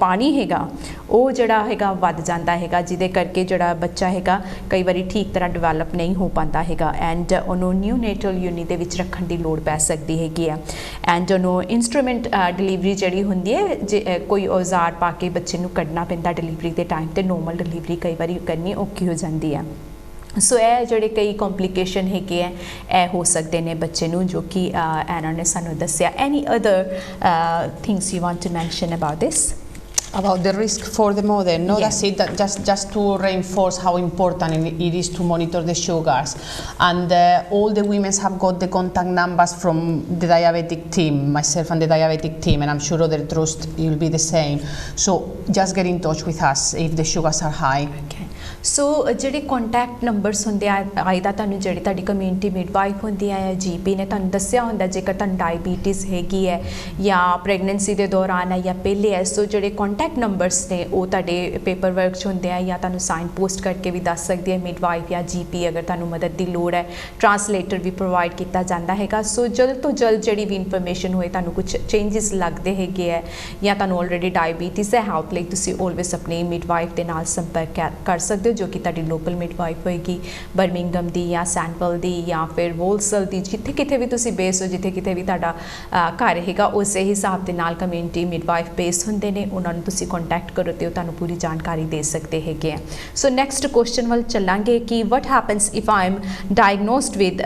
पानी हैगा वो जिहड़ा हैगा वध जांदा हैगा, जिहदे करके जिहड़ा बच्चा हैगा कई बार ठीक तरह डिवेलप नहीं हो पाता हैगा, एंड उन्होंने न्यूनेटल यूनिट दे विच रखण दी लोड़ पै सकदी हैगी है। एंड उन्होंने इंस्ट्रूमेंट डिलीवरी जिहड़ी हुंदी है जे कोई औजार पा के बच्चे नूं कढना पैंदा डिलीवरी के टाइम ते नॉर्मल डिलीवरी कई बार करनी औखी हो जाती है। सो ये जोड़े कई कॉम्प्लीकेशन हैगे है ए हो सकते हैं बच्चे नूं जो कि इन्होंने ने सानूं दस्सिया। Any other things you want to mention about this? About the risk for the mother, no, that's it. That just to reinforce how important it is to monitor the sugars, and all the women have got the contact numbers from the diabetic team, myself and the diabetic team, and I'm sure other trusts will be the same. So just get in touch with us if the sugars are high. Okay. सो जिहड़े contact numbers होंदे आई दा तुहानूं जिहड़ी तुहाडी community midwife होंदी है या GP ने तुहानूं दस्सिया होंदा जेकर तुहानूं डायबिटीज़ हैगी है या प्रेगनेंसी के दौरान है या पहले है। सो जिहड़े कॉन्टैक्ट नंबर्स ने वो तुहाडे पेपर वर्क च होंदे हैं या तुहानूं साइन पोस्ट करके भी दस सकदी है मिडवाइफ या जीपी अगर तुहानूं मदद की लोड़ है। ट्रांसलेटर भी प्रोवाइड किया जाता हैगा। सो जल्द तो जल्द जिहड़ी भी इनफॉर्मेशन होए तुहानूं कुछ चेंजिस लगते हैगे है या तुहानूं ऑलरेडी डायबिटीज़ है हेल्प लई तुसीं ऑलवेज अपनी मिडवाइफ के नाल संपर्क कर सकते हो जो कि तुहाडी लोकल मिडवाइफ होएगी बर्मिंगम दी या सैंपल दी या फिर वोलसल दी, जिथे किते भी तुसीं बेस हो जिथे किते भी तुहाडा घर हैगा उस हिसाब के नाल कम्यूनिटी मिडवाइफ बेस हुंदे ने उन्हां नूं तुसीं कॉन्टैक्ट करो तो तुहानूं पूरी जानकारी दे सकते हैगे। सो नैक्सट क्वेश्चन वाल चलांगे कि what happens if I am diagnosed with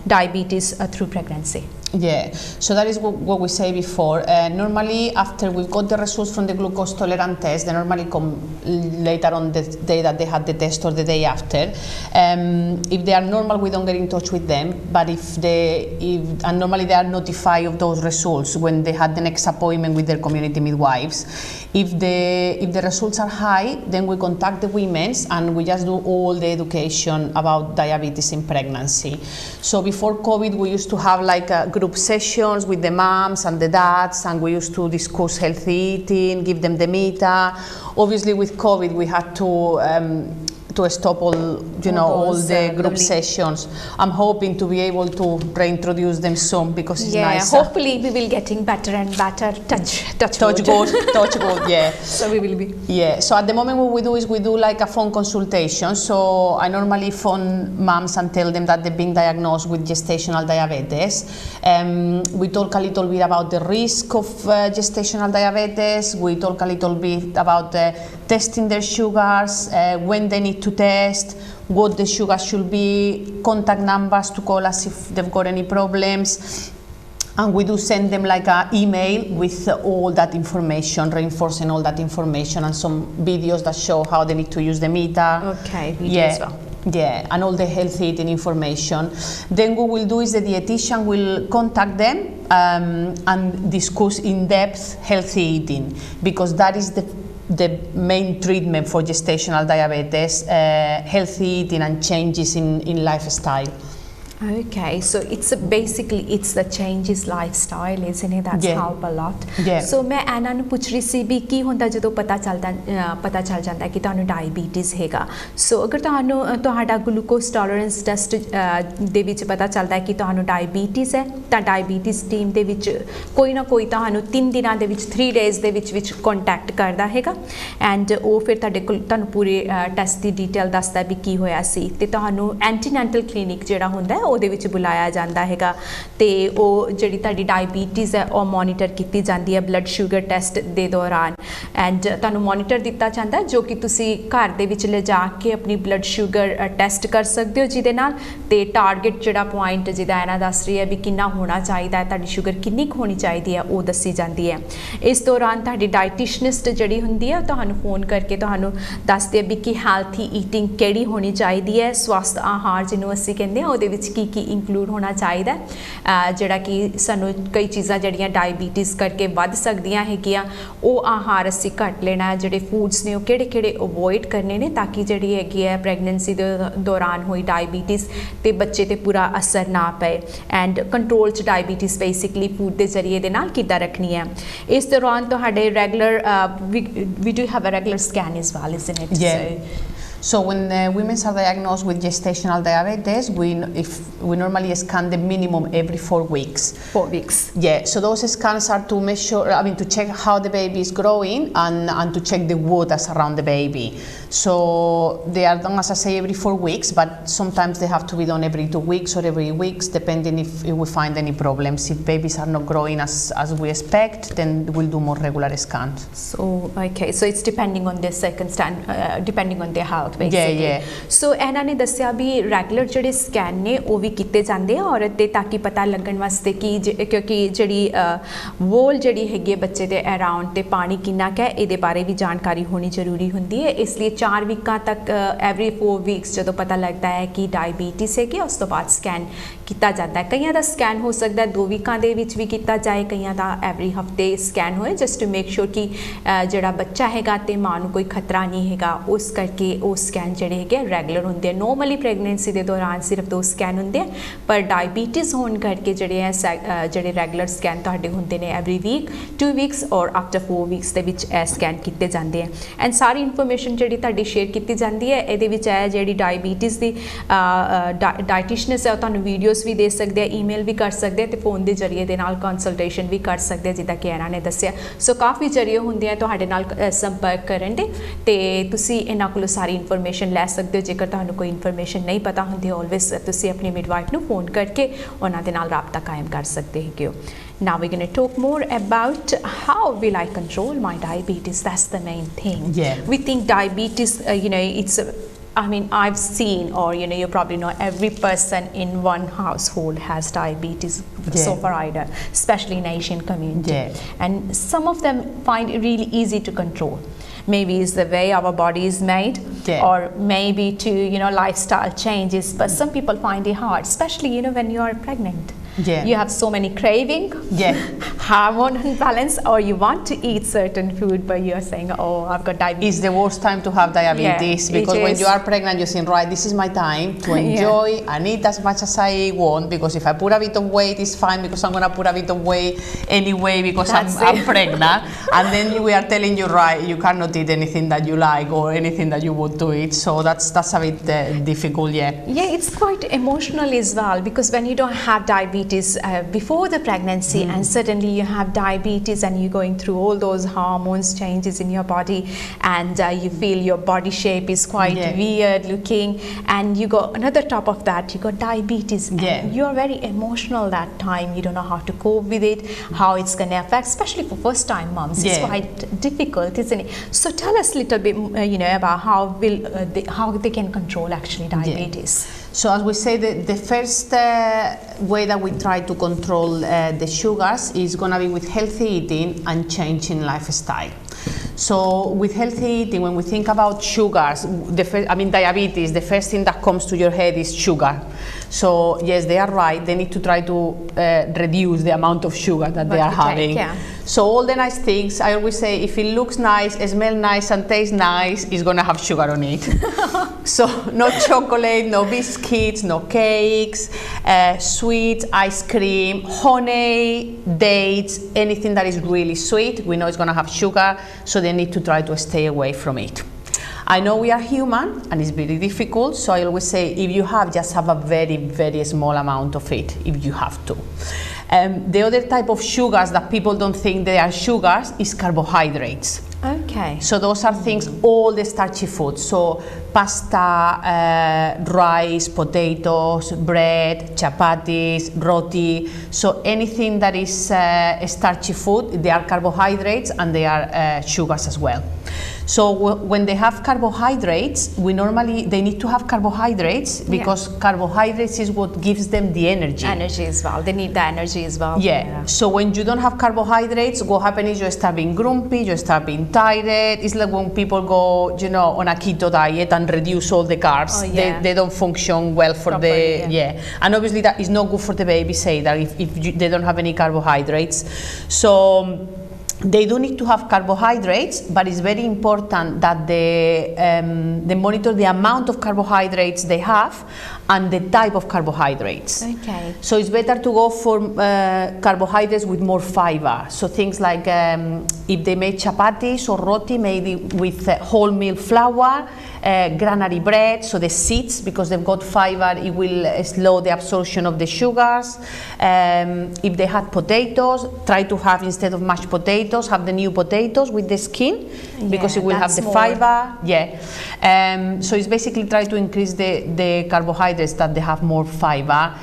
diabetes through pregnancy? Yeah, so that is what we say before. Normally, after we've got the results from the glucose tolerant test, they normally come later on the day that they had the test or the day after. If they are normal, we don't get in touch with them. But and normally they are notified of those results when they had the next appointment with their community midwives. If the results are high, then we contact the women and we just do all the education about diabetes in pregnancy. So before COVID, we used to have like group sessions with the moms and the dads, and we used to discuss healthy eating, give them the meter. Obviously, with COVID, we had to stop all the group sessions. I'm hoping to be able to reintroduce them soon because it's nice. Hopefully we will getting better and better. Touch wood, yeah. So we will be. Yeah, so at the moment what we do is we do like a phone consultation. So I normally phone moms and tell them that they've been diagnosed with gestational diabetes. We talk a little bit about the risk of gestational diabetes. We talk a little bit about testing their sugars, when they need to test, what the sugar should be, contact numbers to call us if they've got any problems. And we do send them like an email with all that information, reinforcing all that information, and some videos that show how they need to use the meter. Okay, videos as well. Yeah, and all the healthy eating information. Then what we'll do is the dietitian will contact them and discuss in depth healthy eating, because that is the main treatment for gestational diabetes, healthy eating and changes in lifestyle. Okay, so it's the changes lifestyle, isn't it? That's help a lot. Yeah. So मैं ऐना ਨੂੰ ਪੁੱਛ ਰਹੀ ਸੀ ਵੀ ਕੀ ਹੁੰਦਾ ਜਦੋਂ ਪਤਾ ਚੱਲ ਜਾਂਦਾ ਕਿ ਤੁਹਾਨੂੰ ਡਾਇਬੀਟਿਸ ਹੈਗਾ। ਸੋ ਅਗਰ ਤੁਹਾਡਾ ਗਲੂਕੋਜ਼ ਟੋਲਰੈਂਸ ਟੈਸਟ ਦੇ ਵਿੱਚ ਪਤਾ ਚੱਲਦਾ ਕਿ ਤੁਹਾਨੂੰ ਡਾਇਬੀਟਿਸ ਹੈ ਤਾਂ ਡਾਇਬੀਟਿਸ ਟੀਮ ਦੇ ਵਿੱਚ ਕੋਈ ਨਾ ਕੋਈ ਤੁਹਾਨੂੰ 3 ਦਿਨਾਂ ਦੇ ਵਿੱਚ 3 ਡੇਜ਼ ਦੇ ਵਿੱਚ ਕੰਟੈਕਟ ਕਰਦਾ ਹੈਗਾ, ਐਂਡ ਉਹ ਫਿਰ ਤੁਹਾਨੂੰ ਪੂਰੇ ਟੈਸਟ ਦੀ ਡਿਟੇਲ ਦੱਸਦਾ ਵੀ ਕੀ ਹੋਇਆ ਸੀ, ਤੇ ਤੁਹਾਨੂੰ ਐਂਟੀਨੈਂਟਲ ਕਲੀਨਿਕ ਜਿਹੜਾ ਹੁੰਦਾ ਉਹਦੇ ਵਿੱਚ ਬੁਲਾਇਆ ਜਾਂਦਾ ਹੈਗਾ, ਤੇ ਉਹ ਜਿਹੜੀ ਤੁਹਾਡੀ ਡਾਇਬੀਟਿਸ ਹੈ ਉਹ ਮੋਨੀਟਰ ਕੀਤੀ ਜਾਂਦੀ ਹੈ ਬਲੱਡ ਸ਼ੂਗਰ ਟੈਸਟ ਦੇ ਦੌਰਾਨ, ਐਂਡ ਤੁਹਾਨੂੰ ਮੋਨੀਟਰ ਦਿੱਤਾ ਜਾਂਦਾ ਜੋ ਕਿ ਤੁਸੀਂ ਘਰ ਦੇ ਵਿੱਚ ਲਿਜਾ ਕੇ ਆਪਣੀ ਬਲੱਡ ਸ਼ੂਗਰ ਟੈਸਟ ਕਰ ਸਕਦੇ ਹੋ, ਜਿਹਦੇ ਨਾਲ ਤੇ ਟਾਰਗੇਟ ਜਿਹੜਾ ਪੁਆਇੰਟ ਜਿਹਦਾ ਇਹਨਾਂ ਦੱਸ ਰਹੀ ਹੈ ਵੀ ਕਿੰਨਾ ਹੋਣਾ ਚਾਹੀਦਾ ਹੈ, ਤੁਹਾਡੀ ਸ਼ੂਗਰ ਕਿੰਨੀ ਕੁ ਹੋਣੀ ਚਾਹੀਦੀ ਹੈ ਉਹ ਦੱਸੀ ਜਾਂਦੀ ਹੈ। ਇਸ ਦੌਰਾਨ ਤੁਹਾਡੀ ਡਾਇਟੀਸ਼ਨਿਸਟ ਜਿਹੜੀ ਹੁੰਦੀ ਹੈ ਤੁਹਾਨੂੰ ਫੋਨ ਕਰਕੇ ਤੁਹਾਨੂੰ ਦੱਸਦੇ ਵੀ ਕਿ ਹੈਲਥੀ ਈਟਿੰਗ ਕਿਹੜੀ ਹੋਣੀ ਚਾਹੀਦੀ ਹੈ, ਸਵਸਥ ਆਹਾਰ ਜਿਹਨੂੰ ਅਸੀਂ ਕਹਿੰਦੇ ਹਾਂ ਉਹਦੇ ਵਿੱਚ ਕੀ ਇੰਕਲੂਡ ਹੋਣਾ ਚਾਹੀਦਾ, ਜਿਹੜਾ ਕਿ ਸਾਨੂੰ ਕਈ ਚੀਜ਼ਾਂ ਜਿਹੜੀਆਂ ਡਾਇਬੀਟਿਸ ਕਰਕੇ ਵੱਧ ਸਕਦੀਆਂ ਹੈਗੀਆਂ ਉਹ ਆਹਾਰ ਅਸੀਂ ਘੱਟ ਲੈਣਾ, ਜਿਹੜੇ ਫੂਡਸ ਨੇ ਉਹ ਕਿਹੜੇ ਅਵੋਇਡ ਕਰਨੇ ਨੇ ਤਾਂ ਕਿ ਜਿਹੜੀ ਹੈਗੀ ਹੈ ਪ੍ਰੈਗਨੈਂਸੀ ਦੇ ਦੌਰਾਨ ਹੋਈ ਡਾਇਬੀਟਿਸ ਤੇ ਬੱਚੇ ਤੇ ਪੂਰਾ ਅਸਰ ਨਾ ਪਏ, ਐਂਡ ਕੰਟਰੋਲ 'ਚ ਡਾਇਬੀਟਿਸ ਬੇਸਿਕਲੀ ਫੂਡ ਦੇ ਜ਼ਰੀਏ ਦੇ ਨਾਲ ਕਿੱਦਾਂ ਰੱਖਣੀ ਹੈ। ਇਸ ਦੌਰਾਨ ਤੁਹਾਡੇ regular we do have a regular scan as well, isn't it? Yeah. So when women are diagnosed with gestational diabetes, we normally scan the minimum every 4 weeks. 4 weeks. Yeah. So those scans are to measure, to check how the baby is growing and to check the waters around the baby. So they are done, as I say, every 4 weeks, but sometimes they have to be done every 2 weeks or every weeks, depending if we find any problems. If babies are not growing as we expect, then we'll do more regular scans. So okay, so it's depending on their circumstance, depending on their health. Yeah. ਸੋ ਇਹਨਾਂ ਨੇ ਦੱਸਿਆ ਵੀ regular ਜਿਹੜੇ scan ਨੇ ਉਹ ਵੀ ਕੀਤੇ ਜਾਂਦੇ ਆ ਔਰਤ ਦੇ ਤਾਂ ਕਿ ਪਤਾ ਲੱਗਣ ਵਾਸਤੇ ਕਿ ਕਿਉਂਕਿ ਜਿਹੜੀ ਵੋਲ ਜਿਹੜੀ ਹੈਗੀ ਹੈ ਬੱਚੇ ਦੇ ਅਰਾਊਂਡ ਤੇ ਪਾਣੀ ਕਿੰਨਾ ਕੁ ਹੈ ਇਹਦੇ ਬਾਰੇ ਵੀ ਜਾਣਕਾਰੀ ਹੋਣੀ ਜ਼ਰੂਰੀ ਹੁੰਦੀ ਹੈ, ਇਸ ਲਈ 4 ਵੀਕਾਂ ਤੱਕ ਐਵਰੀ 4 ਵੀਕਸ ਜਦੋਂ ਪਤਾ ਲੱਗਦਾ ਹੈ ਕਿ ਡਾਇਬੀਟਿਸ ਹੈਗੀ ਉਸ ਤੋਂ ਬਾਅਦ ਸਕੈਨ ਕੀਤਾ ਜਾਂਦਾ ਹੈ। ਕਈਆਂ ਦਾ ਸਕੈਨ ਹੋ ਸਕਦਾ 2 ਵੀਕਾਂ ਦੇ ਵਿੱਚ ਵੀ ਕੀਤਾ ਜਾਏ, ਕਈਆਂ ਦਾ ਐਵਰੀ ਹਫਤੇ ਸਕੈਨ ਹੋਏ, ਜਸਟ ਟੂ ਮੇਕ ਸ਼ੋਰ ਕਿ ਜਿਹੜਾ ਬੱਚਾ ਹੈਗਾ ਤੇ ਮਾਂ ਨੂੰ ਕੋਈ ਖਤਰਾ ਨਹੀਂ ਹੈਗਾ, ਉਸ ਕਰਕੇ ਉਹ ਸਕੈਨ ਜਿਹੜੇ ਹੈਗੇ ਰੈਗੂਲਰ ਹੁੰਦੇ ਆ। ਨੋਰਮਲੀ ਪ੍ਰੈਗਨੈਂਸੀ ਦੇ ਦੌਰਾਨ ਸਿਰਫ 2 ਸਕੈਨ ਹੁੰਦੇ ਆ, ਪਰ ਡਾਇਬੀਟਿਸ ਹੋਣ ਕਰਕੇ ਜਿਹੜੇ ਰੈਗੂਲਰ ਸਕੈਨ ਤੁਹਾਡੇ ਹੁੰਦੇ ਨੇ ਐਵਰੀ ਵੀਕ 2 ਵੀਕਸ ਔਰ ਆਫਟਰ 4 ਵੀਕਸ ਦੇ ਵਿੱਚ ਇਹ ਸਕੈਨ ਕੀਤੇ ਜਾਂਦੇ ਆ, ਐਂਡ ਸਾਰੀ ਇਨਫੋਰਮੇਸ਼ਨ ਜਿਹੜੀ ਤੁਹਾਡੀ ਸ਼ੇਅਰ ਕੀਤੀ ਜਾਂਦੀ ਹੈ ਇਹਦੇ ਵਿੱਚ ਹੈ ਜਿਹੜੀ ਡਾਇਬੀਟਿਸ ਦੀ ਡਾਇਟੀਸ਼ਨਸ ਹੈ ਉਹ ਤੁਹਾਨੂੰ ਵੀਡੀਓਜ਼ ਵੀ ਦੇ ਸਕਦੇ ਆ, ਈਮੇਲ ਵੀ ਕਰ ਸਕਦੇ ਆ ਤੇ ਫੋਨ ਦੇ ਜ਼ਰੀਏ ਦੇ ਨਾਲ ਕੰਸਲਟੇਸ਼ਨ ਵੀ ਕਰ ਸਕਦੇ ਆ ਜਿੱਦਾਂ ਕਿ ਇਹਨਾਂ ਨੇ ਦੱਸਿਆ। ਸੋ ਕਾਫੀ ਜ਼ਰੀਏ ਹੁੰਦੇ ਆ ਤੁਹਾਡੇ ਨਾਲ ਸੰਪਰਕ ਕਰਨ ਦੇ, ਤੇ ਤੁਸੀਂ ਇਹਨਾਂ ਕੋਲੋਂ ਸਾਰੀ ਇਨਫੋਰਮੇਸ਼ਨ ਲੈ ਸਕਦੇ ਹੋ। ਜੇਕਰ ਤੁਹਾਨੂੰ ਕੋਈ ਇਨਫੋਰਮੇਸ਼ਨ ਨਹੀਂ ਪਤਾ ਹੁੰਦੀ ਆਲਵੇਜ਼ ਤੁਸੀਂ ਆਪਣੀ ਮਿਡਵਾਈਫ ਨੂੰ ਫੋਨ ਕਰਕੇ ਉਹਨਾਂ ਦੇ ਨਾਲ ਰਾਬਤਾ ਕਾਇਮ ਕਰ ਸਕਦੇ ਹੈਗੇ ਹੋ। Now we're going to talk more about how will I control my diabetes. That's the main thing. Yeah. We think diabetes, it's I mean, I've seen, or you probably know, every person in one household has diabetes so far either, especially in Asian community. And some of them find it really easy to control. Maybe it's the way our body is made, or maybe to lifestyle changes. But some people find it hard, especially when you are pregnant. You have so many craving, hormone imbalance, or you want to eat certain food, but you're saying, oh, I've got diabetes. It's the worst time to have diabetes, because when you are pregnant, you're saying, right, this is my time to enjoy and eat as much as I want, because if I put a bit of weight, it's fine, because I'm going to put a bit of weight anyway, because I'm pregnant. And then we are telling you, right, you cannot eat anything that you like or anything that you want to eat. So that's a bit difficult, Yeah, it's quite emotional as well, because when you don't have diabetes before the pregnancy, and suddenly you have diabetes, and you're going through all those hormones changes in your body, and you feel your body shape is quite weird looking, and you got another top of that, you got diabetes, and you're very emotional that time. You don't know how to cope with it, how it's going to affect, especially for first time moms. It's quite difficult, isn't it? So tell us a little bit about how they can control actually diabetes. So as we say, the first way that we try to control the sugars is going to be with healthy eating and changing lifestyle. So with healthy eating, when we think about sugars, diabetes, the first thing that comes to your head is sugar. So yes, they are right. They need to try to reduce the amount of sugar that they are having. So all the nice things, I always say, if it looks nice, smells nice, and tastes nice, it's going to have sugar on it. So no chocolate, no biscuits, no cakes, sweets, ice cream, honey, dates, anything that is really sweet, we know it's going to have sugar, so they need to try to stay away from it. I know we are human and it's very difficult, so I always say, if you just have a very, very small amount of it, if you have to. The other type of sugars that people don't think they are sugars is carbohydrates. Okay. So those are things, all the starchy foods. So pasta, rice, potatoes, bread, chapatis, roti. So anything that is starchy food, they are carbohydrates and they are sugars as well. So when they have carbohydrates, they need to have carbohydrates, because carbohydrates is what gives them the energy. Energy as well. They need the energy as well. So when you don't have carbohydrates, what happens is you start being grumpy, you start being tired. It's like when people go, on a keto diet and reduce all the carbs. They don't function well for and obviously that is not good for the babies either if they don't have any carbohydrates. So they do need to have carbohydrates, but it's very important that they monitor the amount of carbohydrates they have and the type of carbohydrates. Okay. So it's better to go for carbohydrates with more fiber. So things like if they make chapatis or roti, maybe with wholemeal flour, granary bread, so the seeds, because they've got fiber, it will slow the absorption of the sugars. If they had potatoes, try to have, instead of mashed potatoes, have the new potatoes with the skin, because it will have the fiber. So it's basically try to increase the carbohydrates that they have more fiber.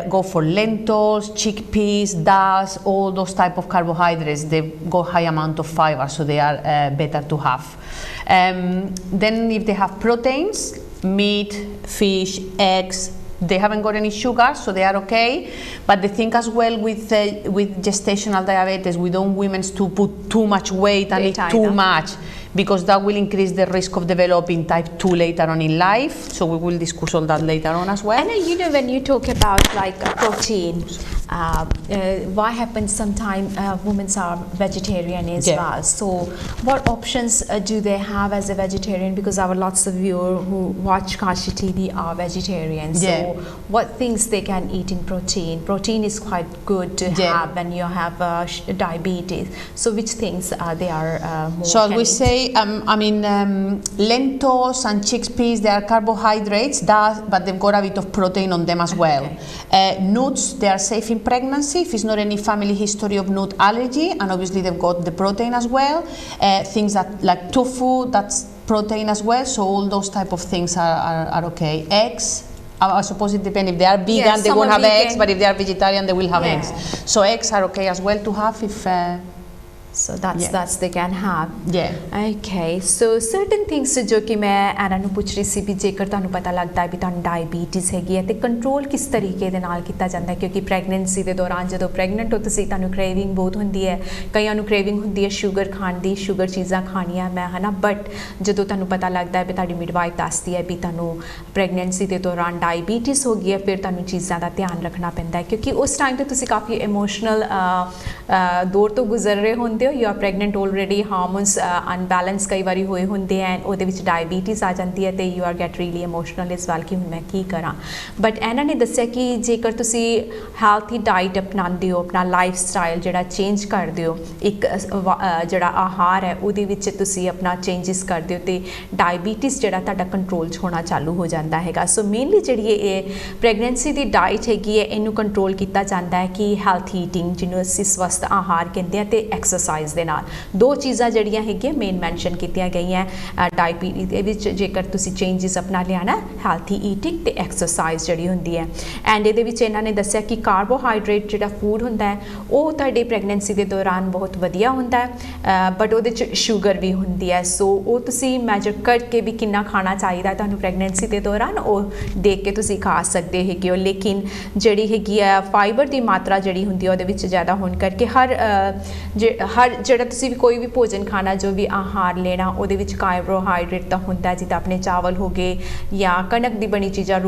Go for lentils, chickpeas, dals, all those type of carbohydrates. They got high amount of fiber, so they are better to have. Then if they have proteins, meat, fish, eggs, they haven't got any sugar, so they are okay. But the thing as well with gestational diabetes, we don't want women to put too much weight and eat too much, because that will increase the risk of developing type 2 later on in life. So we will discuss all that later on as well. And when you talk about like protein, what happens sometimes women are vegetarian as well. So what options do they have as a vegetarian? Because our lots of viewers who watch Kashi TV are vegetarians. So what things they can eat in protein? Protein is quite good to have when you have diabetes. So which things they are more? So as we say, lentils and chickpeas, they are carbohydrates, but they've got a bit of protein on them as well. Nuts, they are safe in pregnancy if it's not any family history of nut allergy, and obviously they've got the protein as well. Things that like tofu, that's protein as well. So all those type of things are okay. Eggs, I suppose it depends. If they are vegan, they won't have eggs, but if they are vegetarian, they will have eggs. So eggs are okay as well to have if So that's they can have. Yeah. Okay, so certain things जो कि मैं ਇਹਨਾਂ ਨੂੰ ਪੁੱਛ ਰਹੀ ਸੀ ਵੀ ਜੇਕਰ ਤੁਹਾਨੂੰ ਪਤਾ ਲੱਗਦਾ ਹੈ ਵੀ ਤੁਹਾਨੂੰ ਡਾਇਬੀਟੀਜ਼ ਹੈਗੀ ਹੈ ਤੇ ਕੰਟਰੋਲ ਕਿਸ ਤਰੀਕੇ ਦੇ ਨਾਲ ਕੀਤਾ ਜਾਂਦਾ ਹੈ, ਕਿਉਂਕਿ ਪ੍ਰੈਗਨੈਂਸੀ ਦੇ ਦੌਰਾਨ ਜਦੋਂ ਪ੍ਰੈਗਨੈਂਟ ਹੋ ਤੁਸੀਂ ਤੁਹਾਨੂੰ ਕ੍ਰੇਵਿੰਗ ਬਹੁਤ ਹੁੰਦੀ ਹੈ, ਕਈਆਂ ਨੂੰ ਕ੍ਰੇਵਿੰਗ ਹੁੰਦੀ ਹੈ ਸ਼ੂਗਰ ਖਾਣ ਦੀ, ਸ਼ੂਗਰ ਚੀਜ਼ਾਂ ਖਾਣੀਆਂ ਮੈਂ ਹੈ ਨਾ, ਬਟ ਜਦੋਂ ਤੁਹਾਨੂੰ ਪਤਾ ਲੱਗਦਾ ਹੈ ਵੀ ਤੁਹਾਡੀ ਮਿਡਵਾਈਫ ਦੱਸਦੀ ਹੈ ਵੀ ਤੁਹਾਨੂੰ ਪ੍ਰੈਗਨੈਂਸੀ ਦੇ ਦੌਰਾਨ ਡਾਇਬੀਟੀਜ਼ ਹੋ ਗਈ ਹੈ, ਫਿਰ ਤੁਹਾਨੂੰ ਚੀਜ਼ਾਂ ਦਾ ਧਿਆਨ ਰੱਖਣਾ ਪੈਂਦਾ ਹੈ ਕਿਉਂਕਿ ਉਸ ਟਾਈਮ ਤੇ ਤੁਸੀਂ ਕਾਫੀ ਇਮੋਸ਼ਨਲ ਦੌਰ ਤੋਂ ਗੁਜ਼ਰ ਰਹੇ ਹੁੰਦੇ ਹੋ, you are pregnant already, hormones unbalance ਕਈ ਵਾਰੀ ਹੋਏ ਹੁੰਦੇ ਐ, ਉਹਦੇ ਵਿੱਚ ਡਾਇਬੀਟੀਜ਼ ਆ ਜਾਂਦੀ ਹੈ ਤੇ you are get really emotional ਇਸ ਵੱਲ ਕਿ ਹੁਣ ਮੈਂ ਕੀ ਕਰਾਂ। ਬਟ ਇਹਨਾਂ ਨੇ ਦੱਸਿਆ ਕਿ ਜੇਕਰ ਤੁਸੀਂ ਹੈਲਥੀ ਡਾਈਟ ਅਪਣਾਉਂਦੇ ਹੋ, ਆਪਣਾ ਲਾਈਫ ਸਟਾਈਲ ਜਿਹੜਾ ਚੇਂਜ ਕਰਦੇ ਹੋ, ਇੱਕ ਜਿਹੜਾ ਆਹਾਰ ਹੈ ਉਹਦੇ ਵਿੱਚ ਤੁਸੀਂ ਆਪਣਾ ਚੇਂਜਸ ਕਰਦੇ ਹੋ ਤੇ ਡਾਇਬੀਟੀਜ਼ ਜਿਹੜਾ ਤੁਹਾਡਾ ਕੰਟਰੋਲ 'ਚ ਹੋਣਾ ਚਾਲੂ ਹੋ ਜਾਂਦਾ ਹੈਗਾ। ਸੋ ਮੇਨਲੀ ਜਿਹੜੀ ਇਹ ਪ੍ਰੈਗਨੈਂਸੀ ਦੀ ਡਾਈਟ ਹੈਗੀ ਹੈ ਇਹਨੂੰ ਕੰਟਰੋਲ ਕੀਤਾ ਜਾਂਦਾ ਹੈ ਕਿ ਹੈਲਥੀ ਈਟਿੰਗ ਜਿਹਨੂੰ ਅਸੀਂ ਸਵਸਥ ਆਹਾਰ ਕਹਿੰਦੇ ਆ ਤੇ ਐਕਸਰਸਾਈਜ਼ ਦੇ ਨਾਲ, ਦੋ ਚੀਜ਼ਾਂ ਜਿਹੜੀਆਂ ਹੈਗੀਆਂ ਮੇਨ ਮੈਂਸ਼ਨ ਕੀਤੀਆਂ ਗਈਆਂ ਡਾਇਬੀਟੀਜ਼ ਦੇ ਵਿੱਚ। ਜੇਕਰ ਤੁਸੀਂ ਚੇਂਜਸ ਆਪਣਾ ਲਿਆਣਾ ਹੈਲਥੀ ਈਟਿੰਗ ਤੇ ਐਕਸਰਸਾਈਜ਼ ਜਿਹੜੀ ਹੁੰਦੀ ਹੈ, ਐਂਡ ਇਹਦੇ ਵਿੱਚ ਇਹਨਾਂ ਨੇ ਦੱਸਿਆ ਕਿ ਕਾਰਬੋਹਾਈਡਰੇਟ ਜਿਹੜਾ ਫੂਡ ਹੁੰਦਾ ਹੈ ਉਹ ਤੁਹਾਡੇ ਪ੍ਰੈਗਨੈਂਸੀ ਦੇ ਦੌਰਾਨ ਬਹੁਤ ਵਧੀਆ ਹੁੰਦਾ ਹੈ, ਬਟ ਉਹਦੇ 'ਚ ਸ਼ੂਗਰ ਵੀ ਹੁੰਦੀ ਹੈ, ਸੋ ਉਹ ਤੁਸੀਂ ਮੈਜਰ ਕਰਕੇ ਵੀ ਕਿੰਨਾ ਖਾਣਾ ਚਾਹੀਦਾ ਤੁਹਾਨੂੰ ਪ੍ਰੈਗਨੈਂਸੀ ਦੇ ਦੌਰਾਨ ਉਹ ਦੇਖ ਕੇ ਤੁਸੀਂ ਖਾ ਸਕਦੇ ਹੈਗੇ ਹੋ। ਲੇਕਿਨ ਜਿਹੜੀ ਹੈਗੀ ਆ ਫਾਈਬਰ ਦੀ ਮਾਤਰਾ ਜਿਹੜੀ ਹੁੰਦੀ ਹੈ ਉਹਦੇ ਵਿੱਚ ਜ਼ਿਆਦਾ ਹੋਣ ਕਰਕੇ ਹਰ ਜਿਹੜਾ ਤੁਸੀਂ ਵੀ ਕੋਈ ਵੀ ਭੋਜਨ ਖਾਣਾ, ਜੋ ਵੀ ਆਹਾਰ ਲੈਣਾ, ਉਹਦੇ ਵਿੱਚ ਕਾਰਬੋਹਾਈਡਰੇਟ ਤਾਂ ਹੁੰਦਾ, ਜਿੱਦਾਂ ਆਪਣੇ ਚਾਵਲ ਹੋ ਗਏ ਜਾਂ ਕਣਕ ਦੀ ਬਣੀ ਚੀਜ਼ਾਂ,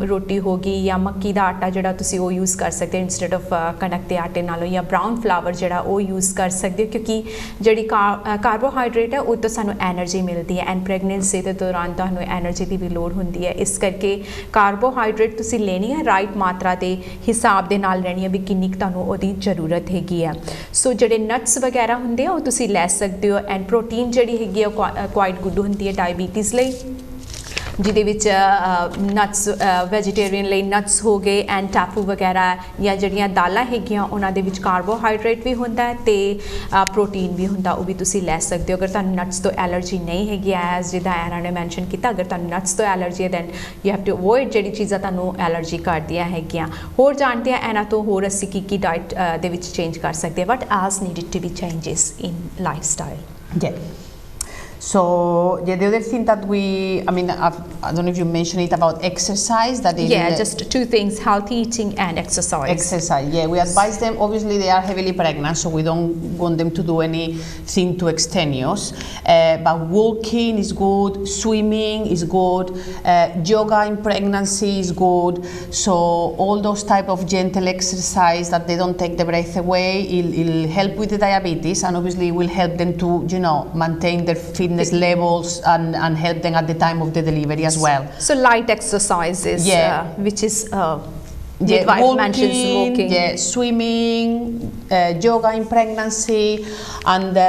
ਰੋਟੀ ਹੋ ਗਈ ਜਾਂ ਮੱਕੀ ਦਾ ਆਟਾ ਜਿਹੜਾ ਤੁਸੀਂ ਉਹ ਯੂਜ਼ ਕਰ ਸਕਦੇ ਇੰਸਟੈਡ ਆਫ ਕਣਕ ਦੇ ਆਟੇ ਨਾਲੋਂ, ਜਾਂ ਬਰਾਊਨ ਫਲਾਵਰ ਜਿਹੜਾ ਉਹ ਯੂਜ਼ ਕਰ ਸਕਦੇ ਹੋ ਕਿਉਂਕਿ ਜਿਹੜੀ ਕਾਰਬੋਹਾਈਡਰੇਟ ਹੈ ਉਹ ਤੋਂ ਸਾਨੂੰ ਐਨਰਜੀ ਮਿਲਦੀ ਹੈ ਐਂਡ ਪ੍ਰੈਗਨੈਂਸੀ ਦੇ ਦੌਰਾਨ ਤੁਹਾਨੂੰ ਐਨਰਜੀ ਦੀ ਵੀ ਲੋੜ ਹੁੰਦੀ ਹੈ, ਇਸ ਕਰਕੇ ਕਾਰਬੋਹਾਈਡਰੇਟ ਤੁਸੀਂ ਲੈਣੀ ਹੈ ਰਾਈਟ ਮਾਤਰਾ ਦੇ ਹਿਸਾਬ ਦੇ ਨਾਲ ਲੈਣੀ ਹੈ ਵੀ ਕਿੰਨੀ ਕੁ ਤੁਹਾਨੂੰ ਉਹਦੀ ਜ਼ਰੂਰਤ ਹੈਗੀ ਆ। ਸੋ ਜਿਹੜੇ ਨਟਸ ਵਗੈਰਾ ਹੁੰਦੇ ਆ ਉਹ ਤੁਸੀਂ ਲੈ ਸਕਦੇ ਹੋ ਐਂਡ ਪ੍ਰੋਟੀਨ ਜਿਹੜੀ ਹੈਗੀ ਆ ਕੁਆਇਟ ਗੁੱਡ ਹੁੰਦੀ ਹੈ ਡਾਇਬੀਟੀਜ਼ ਲਈ, ਜਿਹਦੇ ਵਿੱਚ ਨਟਸ ਵੈਜੀਟੇਰੀਅਨ ਲਈ ਨਟਸ ਹੋ ਗਏ ਐਂਡ ਟਾਫੂ ਵਗੈਰਾ ਜਾਂ ਜਿਹੜੀਆਂ ਦਾਲਾਂ ਹੈਗੀਆਂ ਉਹਨਾਂ ਦੇ ਵਿੱਚ ਕਾਰਬੋਹਾਈਡਰੇਟ ਵੀ ਹੁੰਦਾ ਤੇ ਪ੍ਰੋਟੀਨ ਵੀ ਹੁੰਦਾ, ਉਹ ਵੀ ਤੁਸੀਂ ਲੈ ਸਕਦੇ ਹੋ। ਅਗਰ ਤੁਹਾਨੂੰ ਨਟਸ ਤੋਂ ਐਲਰਜੀ ਨਹੀਂ ਹੈਗੀ ਐਜ਼ ਜਿੱਦਾਂ ਇਹਨਾਂ ਨੇ ਮੈਂਸ਼ਨ ਕੀਤਾ, ਅਗਰ ਤੁਹਾਨੂੰ ਨਟਸ ਤੋਂ ਐਲਰਜੀ ਹੈ then you have to avoid ਜਿਹੜੀ ਚੀਜ਼ਾਂ ਤੁਹਾਨੂੰ ਐਲਰਜੀ ਕਰਦੀਆਂ ਹੈਗੀਆਂ। ਹੋਰ ਜਾਣਦੇ ਆ ਇਹਨਾਂ ਤੋਂ ਹੋਰ ਅਸੀਂ ਕੀ ਡਾਈਟ ਦੇ ਵਿੱਚ ਚੇਂਜ ਕਰ ਸਕਦੇ ਹਾਂ, what else needed to be changes in lifestyle. So yeah, the other thing that I don't know if you mentioned it about exercise. That is just two things: healthy eating and exercise. Exercise, yeah. We advise them. Obviously, they are heavily pregnant, so we don't want them to do anything too extraneous. But walking is good. Swimming is good. Yoga in pregnancy is good. So all those type of gentle exercise that they don't take the breath away, it'll help with the diabetes, and obviously will help them to maintain their fitness levels and help them at the time of the delivery as well. So light exercises, which is walking, swimming, yoga in pregnancy, and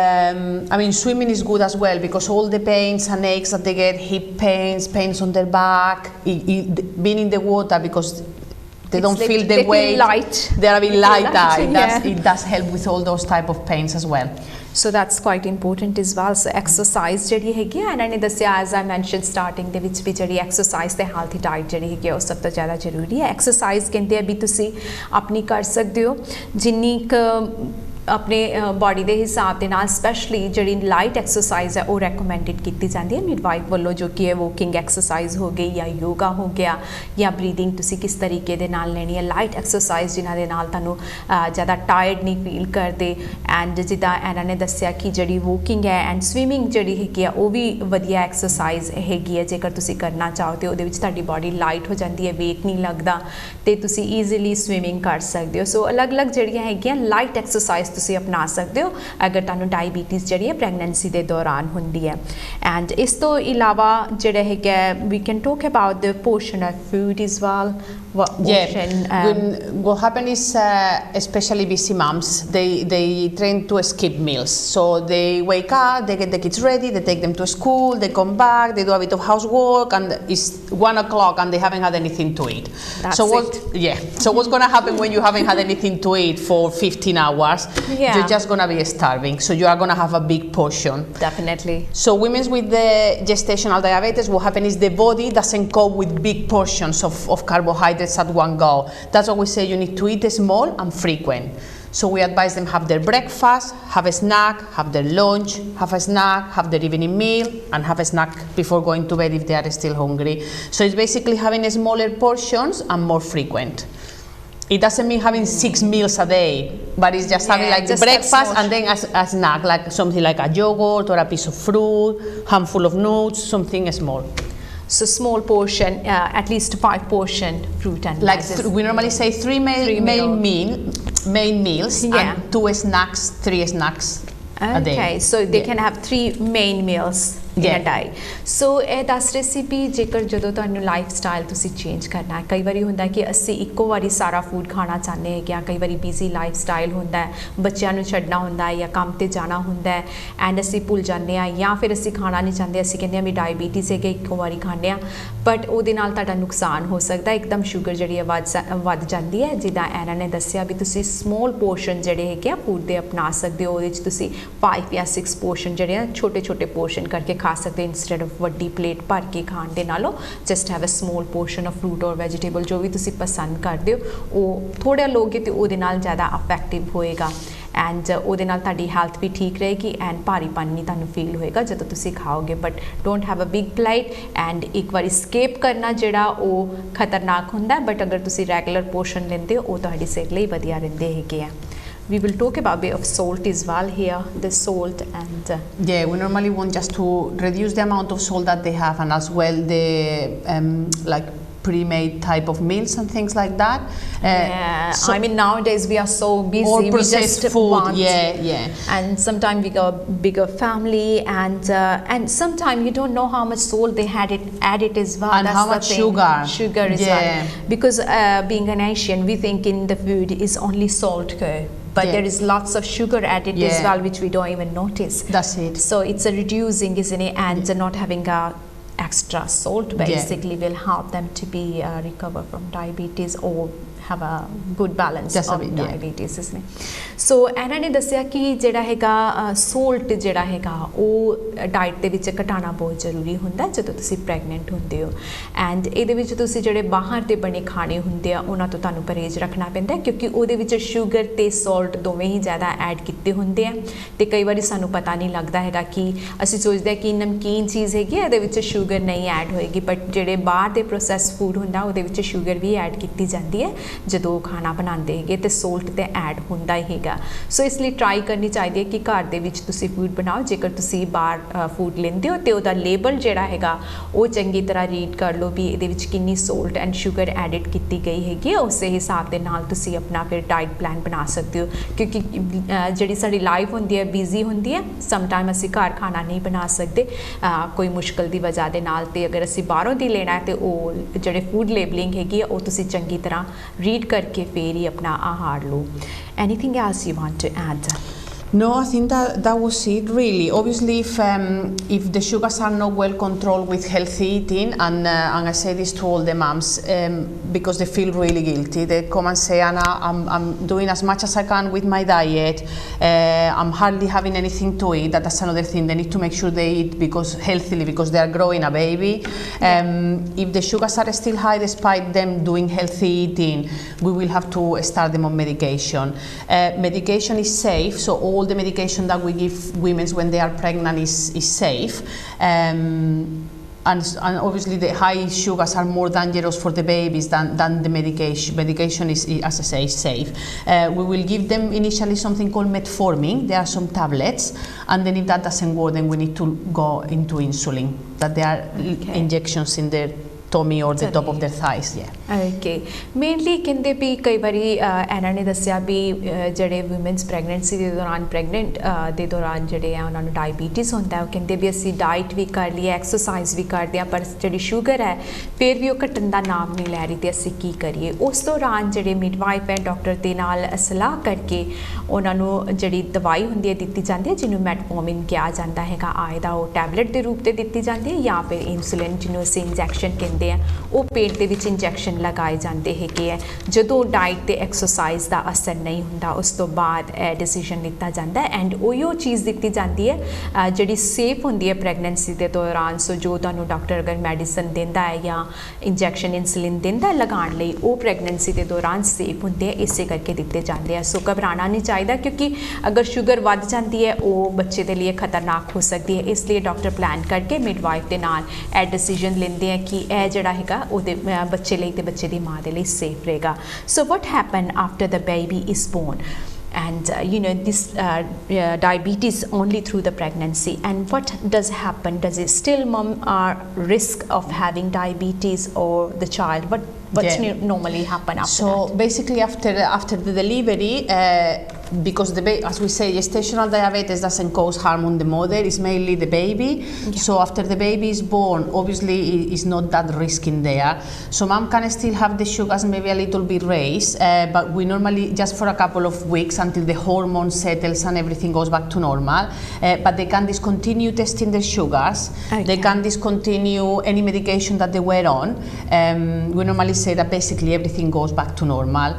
swimming is good as well because all the pains and aches that they get, hip pains on their back, being in the water because they don't feel the weight, light. They are a bit light. It does help with all those type of pains as well. So that's quite important as well. So exercise ਜਿਹੜੀ ਹੈਗੀ ਆ ਇਹਨਾਂ ਨੇ ਦੱਸਿਆ as I mentioned starting ਦੇ ਵਿੱਚ ਵੀ ਜਿਹੜੀ exercise ਤੇ healthy diet ਜਿਹੜੀ ਹੈਗੀ ਉਹ ਸਭ ਤੋਂ ਜ਼ਿਆਦਾ ਜ਼ਰੂਰੀ ਹੈ। exercise ਕਹਿੰਦੇ ਆ ਵੀ ਤੁਸੀਂ ਆਪਣੀ ਕਰ ਸਕਦੇ ਹੋ ਜਿੰਨੀ ਆਪਣੇ ਬਾਡੀ ਦੇ ਹਿਸਾਬ ਦੇ ਨਾਲ, ਸਪੈਸ਼ਲੀ ਜਿਹੜੀ ਲਾਈਟ ਐਕਸਰਸਾਈਜ਼ ਹੈ ਉਹ ਰეკਮੈਂਡਡ ਕੀਤੀ ਜਾਂਦੀ ਹੈ ਮਿਡਵਾਈਫ ਵੱਲੋਂ, ਜੋ ਕਿ ਹੈ ਵਾਕਿੰਗ ਐਕਸਰਸਾਈਜ਼ ਹੋ ਗਈ ਜਾਂ ਯੋਗਾ ਹੋ ਗਿਆ ਜਾਂ ਬਰੀਦਿੰਗ ਤੁਸੀਂ ਕਿਸ ਤਰੀਕੇ ਦੇ ਨਾਲ ਲੈਣੀ ਹੈ, ਲਾਈਟ ਐਕਸਰਸਾਈਜ਼ ਜਿਨ੍ਹਾਂ ਦੇ ਨਾਲ ਤੁਹਾਨੂੰ ਜ਼ਿਆਦਾ ਟਾਇਰਡ ਨਹੀਂ ਫੀਲ ਕਰਦੇ। ਐਂਡ ਜਿੱਦਾਂ ਇਹਨਾਂ ਨੇ ਦੱਸਿਆ ਕਿ ਜਿਹੜੀ ਵਾਕਿੰਗ ਹੈ ਐਂਡ ਸਵਿਮਿੰਗ ਜਿਹੜੀ ਹੈਗੀ ਆ ਉਹ ਵੀ ਵਧੀਆ ਐਕਸਰਸਾਈਜ਼ ਹੈਗੀ ਹੈ, ਜੇਕਰ ਤੁਸੀਂ ਕਰਨਾ ਚਾਹੋ ਤੇ ਉਹਦੇ ਵਿੱਚ ਤੁਹਾਡੀ ਬਾਡੀ ਲਾਈਟ ਹੋ ਜਾਂਦੀ ਹੈ, ਵੇਟ ਨਹੀਂ ਲੱਗਦਾ ਤੇ ਤੁਸੀਂ ਈਜ਼ੀਲੀ ਸਵਿਮਿੰਗ ਕਰ ਸਕਦੇ ਹੋ। ਸੋ ਅਲੱਗ-ਅਲੱਗ ਜਿਹੜੀਆਂ ਹੈਗੀਆਂ ਲਾਈਟ ਐਕਸਰਸਾਈਜ਼ ਤੁਸੀਂ ਅਪਣਾ ਸਕਦੇ ਹੋ ਅਗਰ ਤੁਹਾਨੂੰ ਡਾਇਬੀਟੀਜ਼ ਜਿਹੜੀ ਹੈ ਪ੍ਰੈਗਨੈਂਸੀ ਦੇ ਦੌਰਾਨ ਹੁੰਦੀ ਹੈ। ਐਂਡ ਇਸ ਤੋਂ ਇਲਾਵਾ ਜਿਹੜਾ ਹੈਗਾ we can talk about the portion of food as well. What happens is especially busy moms, they tend to skip meals, so they wake up, they get the kids ready, they take them to school, they come back, they do a bit of housework, and it's 1 o'clock and they haven't had anything to eat. So what's going to happen when you haven't had anything to eat for 15 hours? You're just going to be starving, so you are going to have a big portion. Definitely. So women with the gestational diabetes, what happens is the body doesn't cope with big portions of carbohydrates at one go. That's why we say you need to eat small and frequent. So we advise them have their breakfast, have a snack, have their lunch, have a snack, have their evening meal, and have a snack before going to bed if they are still hungry. So it's basically having smaller portions and more frequent. It doesn't mean having 6 meals a day, but it's just having like the breakfast and then a snack, like something like a yogurt or a piece of fruit, handful of nuts, something small. So small portion, at least 5 portion fruit and like we normally say 3 main meals and 2 snacks, 3 snacks a day. Okay, so they can have 3 main meals in a day. So ਇਹ ਦੱਸ ਰਹੇ ਸੀ ਵੀ ਜੇਕਰ ਜਦੋਂ ਤੁਹਾਨੂੰ life style ਤੁਸੀਂ change ਕਰਨਾ ਹੈ, ਕਈ ਵਾਰੀ ਹੁੰਦਾ ਕਿ ਅਸੀਂ ਇੱਕੋ ਵਾਰੀ ਸਾਰਾ ਫੂਡ ਖਾਣਾ ਚਾਹੁੰਦੇ ਹਾਂ ਜਾਂ ਕਈ ਵਾਰੀ ਬਿਜ਼ੀ ਲਾਈਫ ਸਟਾਈਲ ਹੁੰਦਾ ਹੈ, ਬੱਚਿਆਂ ਨੂੰ ਛੱਡਣਾ ਹੁੰਦਾ ਹੈ ਜਾਂ ਕੰਮ ਤੇ ਜਾਣਾ ਹੁੰਦਾ ਹੈ ਐਂਡ ਅਸੀਂ ਭੁੱਲ ਜਾਂਦੇ ਹਾਂ ਜਾਂ ਫਿਰ ਅਸੀਂ ਖਾਣਾ ਨਹੀਂ ਚਾਹੁੰਦੇ, ਅਸੀਂ ਕਹਿੰਦੇ ਹਾਂ ਵੀ ਡਾਇਬੀਟੀਜ਼ ਹੈ ਕਿ ਇੱਕੋ ਵਾਰੀ ਖਾਂਦੇ ਹਾਂ, ਬਟ ਉਹਦੇ ਨਾਲ ਤੁਹਾਡਾ ਨੁਕਸਾਨ ਹੋ ਸਕਦਾ, ਇੱਕਦਮ ਸ਼ੂਗਰ ਜਿਹੜੀ ਵੱਧ ਜਾਂਦੀ ਹੈ। ਜਿੱਦਾਂ ਇਹਨਾਂ ਨੇ ਦੱਸਿਆ ਵੀ ਤੁਸੀਂ ਸਮੋਲ ਪੋਰਸ਼ਨ ਜਿਹੜੇ ਹੈਗੇ ਆ ਫੂਡ ਦੇ ਅਪਣਾ ਸਕਦੇ ਹੋ, ਉਹਦੇ 'ਚ ਤੁਸੀਂ 5 ਜਾਂ 6 ਪੋਰਸ਼ਨ ਜਿਹੜੇ ਆ ਛੋਟੇ ਛੋਟੇ ਪੋਰਸ਼ਨ ਕਰਕੇ ਖਾ ਸਕਦੇ ਇੰਸਟੈਡ ਆਫ ਵੱਡੀ ਪਲੇਟ ਭਰ ਕੇ ਖਾਣ ਦੇ ਨਾਲੋਂ just have a small portion of fruit or vegetable, ਜੋ ਵੀ ਤੁਸੀਂ ਪਸੰਦ ਕਰਦੇ ਹੋ ਉਹ ਥੋੜ੍ਹਾ ਲਓਗੇ ਤੇ ਉਹਦੇ ਨਾਲ ਜ਼ਿਆਦਾ ਇਫੈਕਟਿਵ ਹੋਏਗਾ ਐਂਡ ਉਹਦੇ ਨਾਲ ਤੁਹਾਡੀ ਹੈਲਥ ਵੀ ਠੀਕ ਰਹੇਗੀ ਐਂਡ ਭਾਰੀਪਨ ਨਹੀਂ ਤੁਹਾਨੂੰ ਫੀਲ ਹੋਏਗਾ ਜਦੋਂ ਤੁਸੀਂ ਖਾਓਗੇ। But don't have a big plate and ਇੱਕ ਵਾਰੀ ਸਕੇਪ ਕਰਨਾ ਜਿਹੜਾ ਉਹ ਖਤਰਨਾਕ ਹੁੰਦਾ, ਬਟ ਅਗਰ ਤੁਸੀਂ ਰੈਗੂਲਰ ਪੋਰਸ਼ਨ ਲੈਂਦੇ ਹੋ ਉਹ ਤੁਹਾਡੀ ਸਿਹਤ ਲਈ ਵਧੀਆ ਰਹਿੰਦੇ ਹੈਗੇ ਆ। We will talk about a bit of salt as well here, the salt and... yeah, we normally want just to reduce the amount of salt that they have and as well the like pre-made type of meals and things like that. So, I mean nowadays we are so busy, or we just food, want, yeah. And sometimes we got bigger family and sometimes you don't know how much salt they had added as well. And that's how much sugar as well. Because being an Asian, we think in the food is only salt, but there is lots of sugar added as well, which we don't even notice. That's it. So it's a reducing, isn't it? And not having a extra salt basically will help them to be recover from diabetes or have a good balance of diabetes, isn't it? So ਇਹਨਾਂ ਨੇ ਦੱਸਿਆ ਕਿ ਜਿਹੜਾ ਹੈਗਾ salt ਜਿਹੜਾ ਹੈਗਾ ਉਹ diet ਦੇ ਵਿੱਚ ਘਟਾਉਣਾ ਬਹੁਤ ਜ਼ਰੂਰੀ ਹੁੰਦਾ ਜਦੋਂ ਤੁਸੀਂ ਪ੍ਰੈਗਨੈਂਟ ਹੁੰਦੇ ਹੋ ਐਂਡ ਇਹਦੇ ਵਿੱਚ ਤੁਸੀਂ ਜਿਹੜੇ ਬਾਹਰ ਦੇ ਬਣੇ ਖਾਣੇ ਹੁੰਦੇ ਆ ਉਹਨਾਂ ਤੋਂ ਤੁਹਾਨੂੰ ਪਰਹੇਜ਼ ਰੱਖਣਾ ਪੈਂਦਾ ਕਿਉਂਕਿ ਉਹਦੇ ਵਿੱਚ ਸ਼ੂਗਰ ਤੇ ਸੋਲਟ ਦੋਵੇਂ ਹੀ ਜ਼ਿਆਦਾ ਐਡ ਕੀਤੇ ਹੁੰਦੇ ਆ ਤੇ ਕਈ ਵਾਰੀ ਸਾਨੂੰ ਪਤਾ ਨਹੀਂ ਲੱਗਦਾ ਹੈਗਾ ਕਿ ਅਸੀਂ ਸੋਚਦੇ ਕਿ ਨਮਕੀਨ ਚੀਜ਼ ਹੈਗੀ ਇਹਦੇ ਵਿੱਚ ਸ਼ੂਗਰ ਨਹੀਂ ਐਡ ਹੋਏਗੀ, ਬਟ ਜਿਹੜੇ ਬਾਹਰ ਦੇ ਪ੍ਰੋਸੈਸ ਫੂਡ ਹੁੰਦਾ ਉਹਦੇ ਵਿੱਚ ਸ਼ੂਗਰ ਵੀ ਐਡ ਕੀਤੀ ਜਾਂਦੀ ਹੈ ਜਦੋਂ ਖਾਣਾ ਬਣਾਉਂਦੇ ਹੈਗੇ ਤੇ ਸੋਲਟ ਤੇ ਐਡ ਹੁੰਦਾ ਹੀ ਹੈਗਾ। ਸੋ ਇਸ ਲਈ ਟਰਾਈ ਕਰਨੀ ਚਾਹੀਦੀ ਹੈ ਕਿ ਘਰ ਦੇ ਵਿੱਚ ਤੁਸੀਂ ਫੂਡ ਬਣਾਓ, ਜੇਕਰ ਤੁਸੀਂ ਬਾਹਰ ਫੂਡ ਲੈਂਦੇ ਹੋ ਤੇ ਉਹਦਾ ਲੇਬਲ ਜਿਹੜਾ ਹੈਗਾ ਉਹ ਚੰਗੀ ਤਰ੍ਹਾਂ ਰੀਡ ਕਰ ਲਓ ਵੀ ਇਹਦੇ ਵਿੱਚ ਕਿੰਨੀ ਸੋਲਟ ਐਂਡ ਸ਼ੂਗਰ ਐਡਿਡ ਕੀਤੀ ਗਈ ਹੈਗੀ ਹੈ, ਉਸੇ ਹਿਸਾਬ ਦੇ ਨਾਲ ਤੁਸੀਂ ਆਪਣਾ ਫਿਰ ਡਾਈਟ ਪਲਾਨ ਬਣਾ ਸਕਦੇ ਹੋ ਕਿਉਂਕਿ ਜਿਹੜੀ ਸਾਡੀ ਲਾਈਫ ਹੁੰਦੀ ਹੈ ਬਿਜ਼ੀ ਹੁੰਦੀ ਹੈ, ਸਮਟਾਈਮ ਅਸੀਂ ਘਰ ਖਾਣਾ ਨਹੀਂ ਬਣਾ ਸਕਦੇ ਕੋਈ ਮੁਸ਼ਕਲ ਦੀ ਵਜ੍ਹਾ ਦੇ ਨਾਲ, ਤੇ ਅਗਰ ਅਸੀਂ ਬਾਹਰੋਂ ਦੀ ਲੈਣਾ ਹੈ ਤੇ ਉਹ ਜਿਹੜੇ ਫੂਡ ਲੇਬਲਿੰਗ ਹੈਗੀ ਹੈ ਉਹ ਤੁਸੀਂ ਚੰਗੀ ਤਰ੍ਹਾਂ ਰੀਡ करके फिर ही अपना आहार लो। Anything else you want to add? No, I think that was it really. Obviously, if the sugars are not well controlled with healthy eating, and I say this to all the moms because they feel really guilty. They come and say, Anna, I'm doing as much as I can with my diet. I'm hardly having anything to eat. That's another thing. They need to make sure they eat healthily because they are growing a baby. If the sugars are still high despite them doing healthy eating, we will have to start them on medication. Medication is safe, so all the medication that we give women when they are pregnant is safe. And obviously the high sugars are more dangerous for the babies than the medication. Medication is, as I say, safe. We will give them initially something called metformin. There are some tablets, and then if that doesn't work, then we need to go into insulin. That there are injections in their tummy or the top of their thighs. Okay. Mainly ਕਹਿੰਦੇ ਵੀ ਕਈ ਵਾਰੀ ਇਹਨਾਂ ਨੇ ਦੱਸਿਆ ਵੀ ਜਿਹੜੇ women's pregnancy ਦੇ ਦੌਰਾਨ ਜਿਹੜੇ ਆ ਉਹਨਾਂ ਨੂੰ ਡਾਇਬੀਟੀਜ਼ ਹੁੰਦਾ, ਉਹ ਕਹਿੰਦੇ ਵੀ ਅਸੀਂ ਡਾਈਟ ਵੀ ਕਰ ਲਈ, ਐਕਸਰਸਾਈਜ਼ ਵੀ ਕਰਦੇ ਆ, ਪਰ ਜਿਹੜੀ ਸ਼ੂਗਰ ਹੈ ਫਿਰ ਵੀ ਉਹ ਘਟਣ ਦਾ ਨਾਮ ਨਹੀਂ ਲੈ ਰਹੀ ਤੇ ਅਸੀਂ ਕੀ ਕਰੀਏ। ਉਸ ਦੌਰਾਨ ਜਿਹੜੇ ਮਿਡਵਾਈਫ ਹੈ ਡਾਕਟਰ ਦੇ ਨਾਲ ਸਲਾਹ ਕਰਕੇ ਉਹਨਾਂ ਨੂੰ ਜਿਹੜੀ ਦਵਾਈ ਹੁੰਦੀ ਹੈ ਦਿੱਤੀ ਜਾਂਦੀ ਹੈ ਜਿਹਨੂੰ ਮੈਟਫੋਰਮਿਨ ਕਿਹਾ ਜਾਂਦਾ ਹੈਗਾ, ਆਇਦਾ ਉਹ ਟੈਬਲੇਟ ਦੇ ਰੂਪ ਤੇ ਦਿੱਤੀ ਜਾਂਦੀ ਹੈ ਜਾਂ ਫਿਰ ਇਨਸੂਲਿਨ ਜਿਹਨੂੰ ਅਸੀਂ ਇੰਜੈਕਸ਼ਨ ਕਹਿੰਦੇ ਆ, ਉਹ ਪੇਟ ਦੇ ਵਿੱਚ ਇੰਜੈਕਸ਼ਨ ਇੰਜੈਕਸ਼ਨ ਲਗਾਏ ਜਾਂਦੇ ਹੈਗੇ ਹੈ ਜਦੋਂ ਡਾਈਟ ਤੇ ਐਕਸਰਸਾਈਜ਼ ਦਾ ਅਸਰ ਨਹੀਂ ਹੁੰਦਾ ਉਸ ਤੋਂ ਬਾਅਦ ਇਹ ਡਿਸੀਜਨ ਲਿੱਤਾ ਜਾਂਦਾ ਹੈ ਐਂਡ ਉਹੀ ਚੀਜ਼ ਦਿੱਤੀ ਜਾਂਦੀ ਹੈ ਜਿਹੜੀ ਸੇਫ ਹੁੰਦੀ ਹੈ ਪ੍ਰੈਗਨੈਂਸੀ ਦੇ ਦੌਰਾਨ ਸੋ ਜੋ ਤੁਹਾਨੂੰ ਡਾਕਟਰ ਅਗਰ ਮੈਡੀਸਨ ਦਿੰਦਾ ਹੈ ਜਾਂ ਇੰਜੈਕਸ਼ਨ ਇਨਸੂਲਿਨ ਦਿੰਦਾ ਲਗਾਉਣ ਲਈ ਉਹ ਪ੍ਰੈਗਨੈਂਸੀ ਦੇ ਦੌਰਾਨ ਸੇਫ ਹੁੰਦੇ ਆ ਇਸੇ ਕਰਕੇ ਦਿੱਤੇ ਜਾਂਦੇ ਆ ਸੋ ਘਬਰਾਉਣਾ ਨਹੀਂ ਚਾਹੀਦਾ ਕਿਉਂਕਿ ਅਗਰ ਸ਼ੂਗਰ ਵੱਧ ਜਾਂਦੀ ਹੈ ਉਹ ਬੱਚੇ ਦੇ ਲਈ ਖਤਰਨਾਕ ਹੋ ਸਕਦੀ ਹੈ ਇਸ ਲਈ ਡਾਕਟਰ ਪਲਾਨ ਕਰਕੇ ਮਿਡਵਾਈਫ ਦੇ ਨਾਲ ਇਹ ਡਿਸੀਜਨ ਲੈਂਦੇ ਆ ਕਿ ਇਹ ਜਿਹੜਾ ਹੈਗਾ ਉਹਦੇ ਬੱਚੇ ਲਈ ਤੇ ਬੱਚੇ ਦੀ ਮਾਂ ਦੇ ਲਈ ਸੇਫ ਰਹੇਗਾ so what happen after the baby is born and this diabetes only through the pregnancy and what does happen does it still mom are risk of having diabetes or the child what's normally happen after that? Basically after the delivery because as we say gestational diabetes doesn't cause harm on the mother it's mainly the baby so after the baby is born obviously it's not that risk in there so mom can still have the sugars maybe a little bit raised but we normally just for a couple of weeks until the hormone settles and everything goes back to normal but they can discontinue testing their sugars they can discontinue any medication that they were on we normally say that basically everything goes back to normal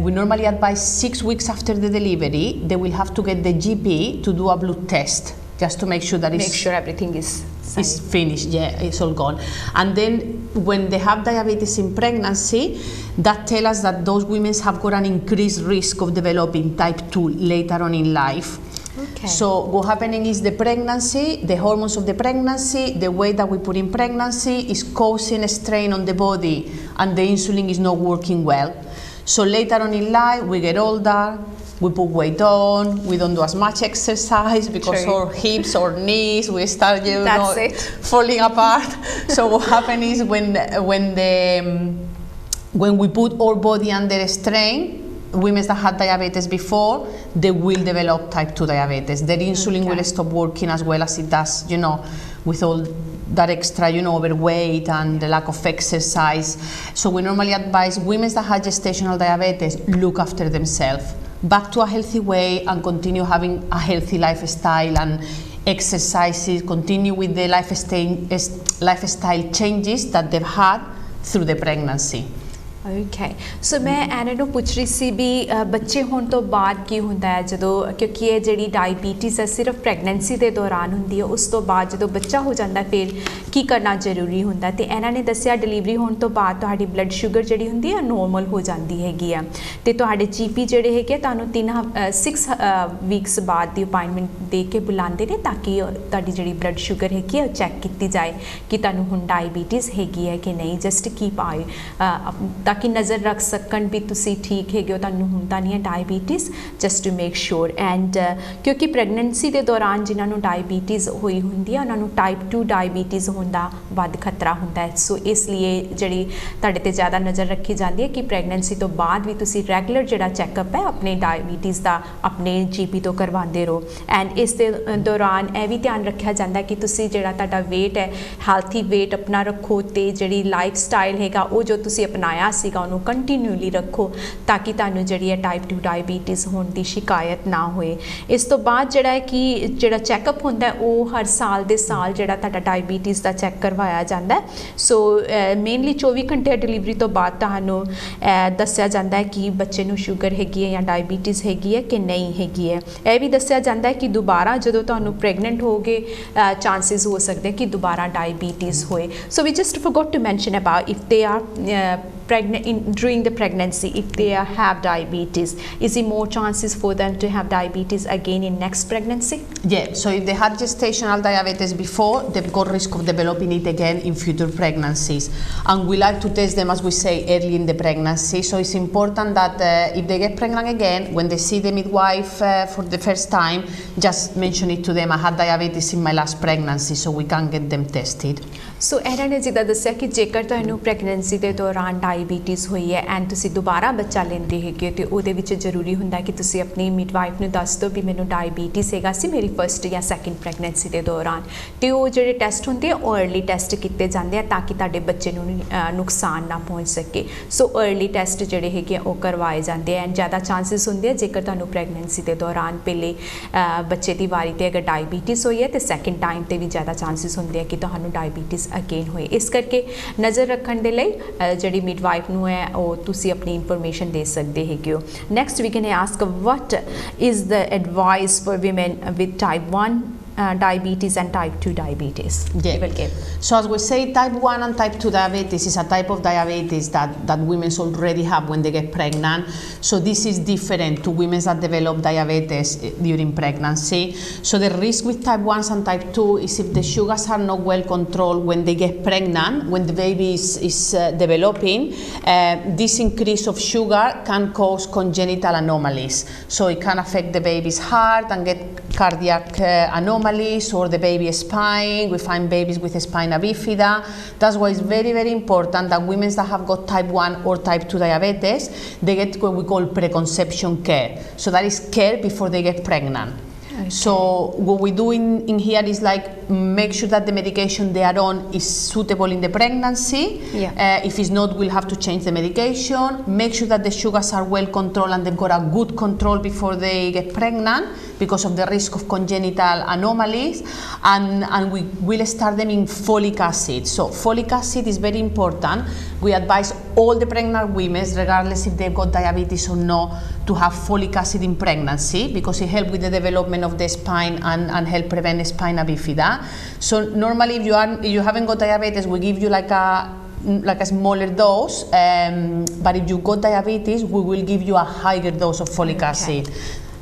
we normally advise 6 weeks after the delivery they will have to get the GP to do a blood test just to make sure that make sure everything is finished it's all gone and then when they have diabetes in pregnancy that tells us that those women have got an increased risk of developing type 2 later on in life. So what happening is the pregnancy, the hormones of the pregnancy, the weight that we put in pregnancy is causing a strain on the body and the insulin is not working well. So later on in life, we get older, we put weight on, we don't do as much exercise because our hips or knees, we start falling apart. So what happens is when we put our body under strain, women that had diabetes before, they will develop type 2 diabetes. Their insulin will stop working as well as it does, with all that extra, overweight and the lack of exercise. So we normally advise women that have gestational diabetes, look after themselves, back to a healthy way and continue having a healthy lifestyle and exercises, continue with the lifestyle changes that they've had through the pregnancy. Okay so ਮੈਂ ਇਹਨਾਂ ਨੂੰ ਪੁੱਛ ਰਹੀ ਸੀ ਵੀ ਬੱਚੇ ਹੋਣ ਤੋਂ ਬਾਅਦ ਕੀ ਹੁੰਦਾ ਹੈ ਜਦੋਂ ਕਿਉਂਕਿ ਇਹ ਜਿਹੜੀ ਡਾਇਬੀਟੀਜ਼ ਹੈ ਸਿਰਫ ਪ੍ਰੈਗਨੈਂਸੀ ਦੇ ਦੌਰਾਨ ਹੁੰਦੀ ਹੈ ਉਸ ਤੋਂ ਬਾਅਦ ਜਦੋਂ ਬੱਚਾ ਹੋ ਜਾਂਦਾ ਫਿਰ ਕੀ ਕਰਨਾ ਜ਼ਰੂਰੀ ਹੁੰਦਾ ਤੇ ਇਹਨਾਂ ਨੇ ਦੱਸਿਆ ਡਿਲੀਵਰੀ ਹੋਣ ਤੋਂ ਬਾਅਦ ਤੁਹਾਡੀ ਬਲੱਡ ਸ਼ੂਗਰ ਜਿਹੜੀ ਹੁੰਦੀ ਹੈ ਨੋਰਮਲ ਹੋ ਜਾਂਦੀ ਹੈਗੀ ਆ ਤੇ ਤੁਹਾਡੇ GP ਜਿਹੜੇ ਹੈਗੇ ਤੁਹਾਨੂੰ 6 ਵੀਕਸ ਬਾਅਦ ਦੀ ਅਪਾਇੰਟਮੈਂਟ ਦੇ ਕੇ ਬੁਲਾਉਂਦੇ ਨੇ ਤਾਂ ਕਿ ਤੁਹਾਡੀ ਜਿਹੜੀ ਬਲੱਡ ਸ਼ੂਗਰ ਹੈਗੀ ਆ ਉਹ ਚੈੱਕ ਕੀਤੀ ਜਾਏ ਕਿ ਤੁਹਾਨੂੰ ਹੁਣ ਡਾਇਬੀਟੀਜ਼ ਹੈਗੀ ਹੈ ਕਿ ਨਹੀਂ ਜਸਟ ਕੀਪ ਆਈ ताकि नज़र रख सकन भी तुसी ठीक है तुहानू हुंदा नहीं है diabetes just to make sure and क्योंकि प्रैगनेंसी के दौरान जिन्होंने डायबिटीज़ हुई होंदी है उन्होंने टाइप 2 डायबिटीज़ होंदा वध खतरा होंदा है सो इसलिए जिहड़ी तुहाडे ते ज़्यादा नज़र रखी जाती है कि प्रैगनेंसी तो बाद भी तुसी रैगूलर जिहड़ा चैकअप है अपने डायबिटीज़ का अपने GP तो करवाते रहो एंड इस दे दौरान यह भी ध्यान रखा जाता है कि तुसी जिहड़ा तुहाडा वेट है हैल्थी वेट अपना रखो तो जिहड़ी लाइफ स्टाइल हैगा वो जो तुसी अपनाया सीगा उन्होंने कंटिन्यूली रखो ताकि तुहानू जिहड़ी है टाइप 2 डायबिटीज़ होने की शिकायत ना होए इस तो बाद जिहड़ा है कि जिहड़ा चैकअप होंदा है वो हर साल दे साल जिहड़ा तुहाडा डायबिटीज़ का चैक करवाया जाता है सो मेनली 24 घंटे डिलीवरी तो बाद तुहानू दस्सिया जाता है कि बच्चे नू शुगर हैगी है या डायबिटीज़ हैगी है कि नहीं हैगी है यह भी दस्सिया जाता है कि दोबारा जदों तुहानू प्रेगनेंट हो गए चांसिस हो सकते हैं कि दोबारा डायबिटीज़ होए so we just forgot to mention about if they are during the pregnancy if they have diabetes is it more chances for them to have diabetes again in next pregnancy? So if they had gestational diabetes before they've got risk of developing it again in future pregnancies and we like to test them as we say early in the pregnancy so it's important that if they get pregnant again when they see the midwife for the first time just mention it to them I had diabetes in my last pregnancy so we can get them tested. सो इन्हों ने जिदा दस्सिया कि जेकर तुहानू pregnancy के दौरान diabetes हुई है एंड तुसी दोबारा बच्चा लेंदे हैगे तो उहदे विच जरूरी हुंदा कि तुसी अपनी मिडवाइफ नू दस दो भी मैनू डायबिटीज़ हैगा सी मेरी फर्स्ट या सैकेंड प्रैगनेंसी के दौरान तो वो जिहड़े टेस्ट होंदे हैं अर्ली टेस्ट किए जाते हैं ताकि तुहाडे बच्चे नू नुकसान ना पहुँच सके सो अर्ली टेस्ट जिहड़े हैगे वो करवाए जाते हैं एंड ज़्यादा चांसिस होंदे हैं जेकर तुहानू प्रैगनेंसी के दौरान पहले बच्चे की वारी ते अगर डायबिटीज़ हुई है तो सैकेंड टाइम ते भी ज़्यादा चांसिस होंदे हैं कि तुहानू डायबिटीज़ अगेन हुए इस करके नज़र रखने के लिए जिहड़ी मिडवाइफ ਵਾਈਫ ਨੂੰ ਹੈ ਉਹ ਤੁਸੀਂ ਆਪਣੀ ਇਨਫੋਰਮੇਸ਼ਨ ਦੇ ਸਕਦੇ ਹੈਗੇ ਹੋ। Next we can ask what is the advice for women with type 1 diabetes and type 2 diabetes? Yeah. So as we say, type 1 and type 2 diabetes is a type of diabetes that women already have when they get pregnant. So this is different to women that develop diabetes during pregnancy. So the risk with type 1 and type 2 is if the sugars are not well controlled when they get pregnant, when the baby is developing, this increase of sugar can cause congenital anomalies. So it can affect the baby's heart and get cardiac anomalies or the baby's spine. We find babies with spina bifida. That's why it's very, very important that women that have got type 1 or type 2 diabetes, they get what we call preconception care. So that is care before they get pregnant. Okay. So what we do in here is like make sure that the medication they are on is suitable in the pregnancy. Yeah. If it's not, we'll have to change the medication. Make sure that the sugars are well controlled and they've got a good control before they get pregnant because of the risk of congenital anomalies. And we will start them in folic acid. So folic acid is very important. We advise all the pregnant women, regardless if they've got diabetes or not, to have folic acid in pregnancy because it helps with the development of the spine and help prevent spina bifida. So normally if you haven't got diabetes, we give you like a smaller dose, but if you've got diabetes, we will give you a higher dose of folic acid.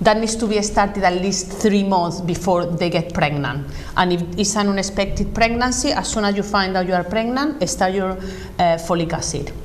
That needs to be started at least 3 months before they get pregnant. And if it's an unexpected pregnancy, as soon as you find out you are pregnant, start your folic acid.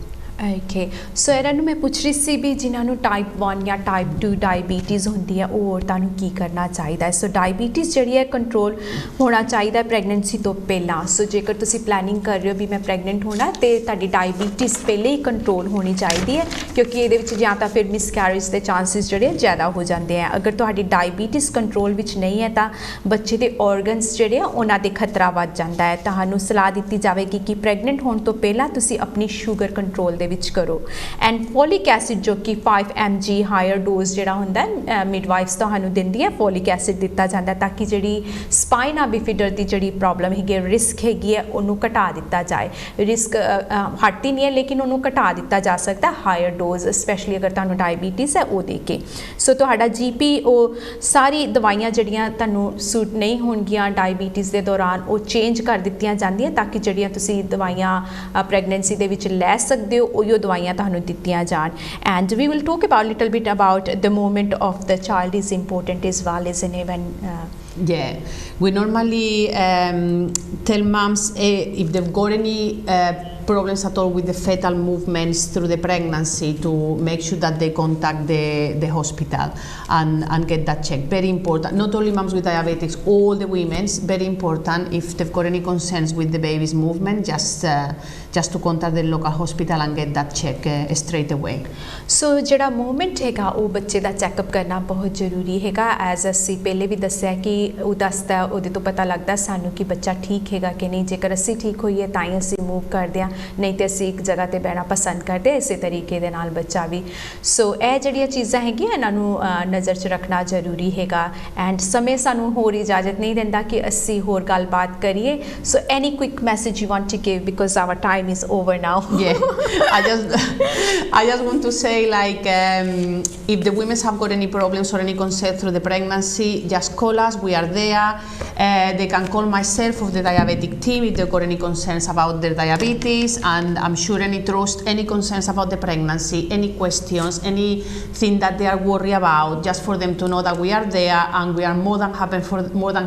Okay so ਇਹਨਾਂ ਨੂੰ ਮੈਂ ਪੁੱਛ ਰਹੀ ਸੀ ਵੀ ਜਿਨ੍ਹਾਂ ਨੂੰ type 1 ਜਾਂ type 2 diabetes ਹੁੰਦੀ ਹੈ ਉਹ ਔਰਤਾਂ ਨੂੰ ਕੀ ਕਰਨਾ ਚਾਹੀਦਾ ਹੈ। ਸੋ ਡਾਇਬੀਟੀਜ਼ ਜਿਹੜੀ ਹੈ ਕੰਟਰੋਲ ਹੋਣਾ ਚਾਹੀਦਾ ਪ੍ਰੈਗਨੈਂਸੀ ਤੋਂ ਪਹਿਲਾਂ। ਸੋ ਜੇਕਰ ਤੁਸੀਂ ਪਲੈਨਿੰਗ ਕਰ ਰਹੇ ਹੋ ਵੀ ਮੈਂ ਪ੍ਰੈਗਨੈਂਟ ਹੋਣਾ ਤੇ ਤੁਹਾਡੀ ਡਾਇਬੀਟੀਜ਼ ਪਹਿਲੇ ਹੀ ਕੰਟਰੋਲ ਹੋਣੀ ਚਾਹੀਦੀ ਹੈ ਕਿਉਂਕਿ ਇਹਦੇ ਵਿੱਚ ਜਾਂ ਤਾਂ ਫਿਰ ਮਿਸਕੈਰੇਜ ਦੇ ਚਾਂਸਿਸ ਜਿਹੜੇ ਜ਼ਿਆਦਾ ਹੋ ਜਾਂਦੇ ਆ। ਅਗਰ ਤੁਹਾਡੀ ਡਾਇਬੀਟੀਜ਼ ਕੰਟਰੋਲ ਵਿੱਚ ਨਹੀਂ ਹੈ ਤਾਂ ਬੱਚੇ ਦੇ ਔਰਗਨਸ ਜਿਹੜੇ ਆ ਉਹਨਾਂ ਦੇ ਖਤਰਾ ਵੱਧ ਜਾਂਦਾ ਹੈ। ਤੁਹਾਨੂੰ ਸਲਾਹ ਦਿੱਤੀ ਜਾਵੇਗੀ ਕਿ ਪ੍ਰੈਗਨੈਂਟ ਹੋਣ ਤੋਂ ਪਹਿਲਾਂ ਤੁਸੀਂ ਆਪਣੀ ਸ਼ੂਗਰ ਕੰਟਰੋਲ ਦੇ ਵਿੱਚ ਕਰੋ। ਐਂਡ ਫੋਲਿਕ ਐਸਿਡ ਜੋ ਕਿ 5 mg ਹਾਇਰ ਡੋਜ਼ ਜਿਹੜਾ ਹੁੰਦਾ ਮਿਡਵਾਈਫਸ ਤੁਹਾਨੂੰ ਦਿੰਦੀ ਹੈ ਫੋਲਿਕ ਐਸਿਡ ਦਿੱਤਾ ਜਾਂਦਾ ਤਾਂ ਕਿ ਜਿਹੜੀ ਸਪਾਈਨਾ ਬਿਫਿਡਰ ਦੀ ਜਿਹੜੀ ਪ੍ਰੋਬਲਮ ਹੈਗੀ ਰਿਸਕ ਹੈਗੀ ਹੈ ਉਹਨੂੰ ਘਟਾ ਦਿੱਤਾ ਜਾਏ। ਰਿਸਕ ਹਟ ਹੀ ਨਹੀਂ ਹੈ ਲੇਕਿਨ ਉਹਨੂੰ ਘਟਾ ਦਿੱਤਾ ਜਾ ਸਕਦਾ ਹਾਇਰ ਡੋਜ਼ ਸਪੈਸ਼ਲੀ ਅਗਰ ਤੁਹਾਨੂੰ ਡਾਇਬੀਟੀਜ਼ ਹੈ ਉਹ ਦੇ ਕੇ। ਸੋ ਤੁਹਾਡਾ GP ਉਹ ਸਾਰੀ ਦਵਾਈਆਂ ਜਿਹੜੀਆਂ ਤੁਹਾਨੂੰ ਸੂਟ ਨਹੀਂ ਹੋਣਗੀਆਂ ਡਾਇਬੀਟੀਜ਼ ਦੇ ਦੌਰਾਨ ਉਹ ਚੇਂਜ ਕਰ ਦਿੱਤੀਆਂ ਜਾਂਦੀਆਂ ਤਾਂ ਕਿ ਜਿਹੜੀਆਂ ਤੁਸੀਂ ਦਵਾਈਆਂ ਪ੍ਰੈਗਨੈਂਸੀ ਦੇ ਵਿੱਚ ਲੈ ਸਕਦੇ ਹੋ ਉਹ ਦਵਾਈਆਂ ਤੁਹਾਨੂੰ ਦਿੱਤੀਆਂ ਜਾਣ। And we will talk about little bit about the movement of the child is important as well, isn't it? When yeah, we normally tell moms if they've got any problems at all with the fetal movements through the pregnancy to make sure that they contact the hospital and get that checked. Very important. Not only moms with diabetics, all the women's, very important. If they've got any concerns with the baby's movement, just to contact the local hospital and get that check straight away. So ਜਿਹੜਾ movement ਹੈਗਾ ਉਹ ਬੱਚੇ ਦਾ checkup ਕਰਨਾ ਬਹੁਤ ਜ਼ਰੂਰੀ ਹੈਗਾ। As ਅਸੀਂ ਪਹਿਲੇ ਵੀ ਦੱਸਿਆ ਕਿ ਉਹ ਦੱਸਦਾ ਉਹਦੇ ਤੋਂ ਪਤਾ ਲੱਗਦਾ ਸਾਨੂੰ ਕਿ ਬੱਚਾ ਠੀਕ ਹੈਗਾ ਕਿ ਨਹੀਂ। ਜੇਕਰ ਅਸੀਂ ਠੀਕ ਹੋਈਏ ਤਾਂ ਹੀ ਅਸੀਂ ਮੂਵ ਕਰਦੇ ਹਾਂ ਨਹੀਂ ਤੇ ਅਸੀਂ ਇੱਕ ਜਗ੍ਹਾ ਤੇ ਬਹਿਣਾ ਪਸੰਦ ਕਰਦੇ ਹਾਂ ਇਸੇ ਤਰੀਕੇ ਦੇ ਨਾਲ ਬੱਚਾ ਵੀ। ਸੋ ਇਹ ਜਿਹੜੀਆਂ ਚੀਜ਼ਾਂ ਹੈਗੀਆਂ ਇਹਨਾਂ ਨੂੰ ਨਜ਼ਰ 'ਚ ਰੱਖਣਾ ਜ਼ਰੂਰੀ ਹੈਗਾ। ਐਂਡ ਸਮੇਂ ਸਾਨੂੰ ਹੋਰ ਇਜਾਜ਼ਤ ਨਹੀਂ ਦਿੰਦਾ ਕਿ ਅਸੀਂ ਹੋਰ ਗੱਲਬਾਤ ਕਰੀਏ। So any quick message you want to give because our time is over now. I just want to say like if the women have got any problems or any concern through the pregnancy, just call us. We are there. They can call myself of the diabetic team if they've got any concerns about their diabetes, and I'm sure any concerns about the pregnancy, any questions, anything that they are worried about, just for them to know that we are there and we are more than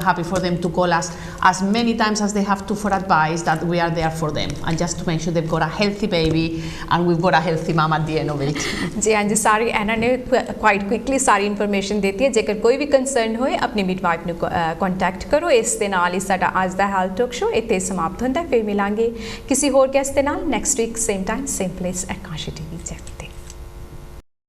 happy for them to call us as many times as they have to for advice, that we are there for them and just to make sure they've got a healthy baby and we've got a healthy mom at the end of it. जी हाँ जी सारी ਇਹਨਾਂ ਨੇ quite quickly ਸਾਰੀ information ਦਿੱਤੀ ਹੈ। ਜੇਕਰ ਕੋਈ ਵੀ concern ਹੋਏ ਆਪਣੀ ਮਿਡਵਾਈਫ ਨੂੰ ਕੰਟੈਕਟ ਕਰੋ। ਇਸ ਦੇ ਨਾਲ ਹੀ ਸਾਡਾ ਅੱਜ ਦਾ ਹੈਲਥ ਟਾਕ ਸ਼ੋ ਇੱਥੇ ਸਮਾਪਤ ਹੁੰਦਾ ਹੈ। ਫਿਰ ਮਿਲਾਂਗੇ ਕਿਸੇ ਹੋਰ ਗੈਸਟ ਦੇ ਨਾਲ next week same time same place at Kashi TV।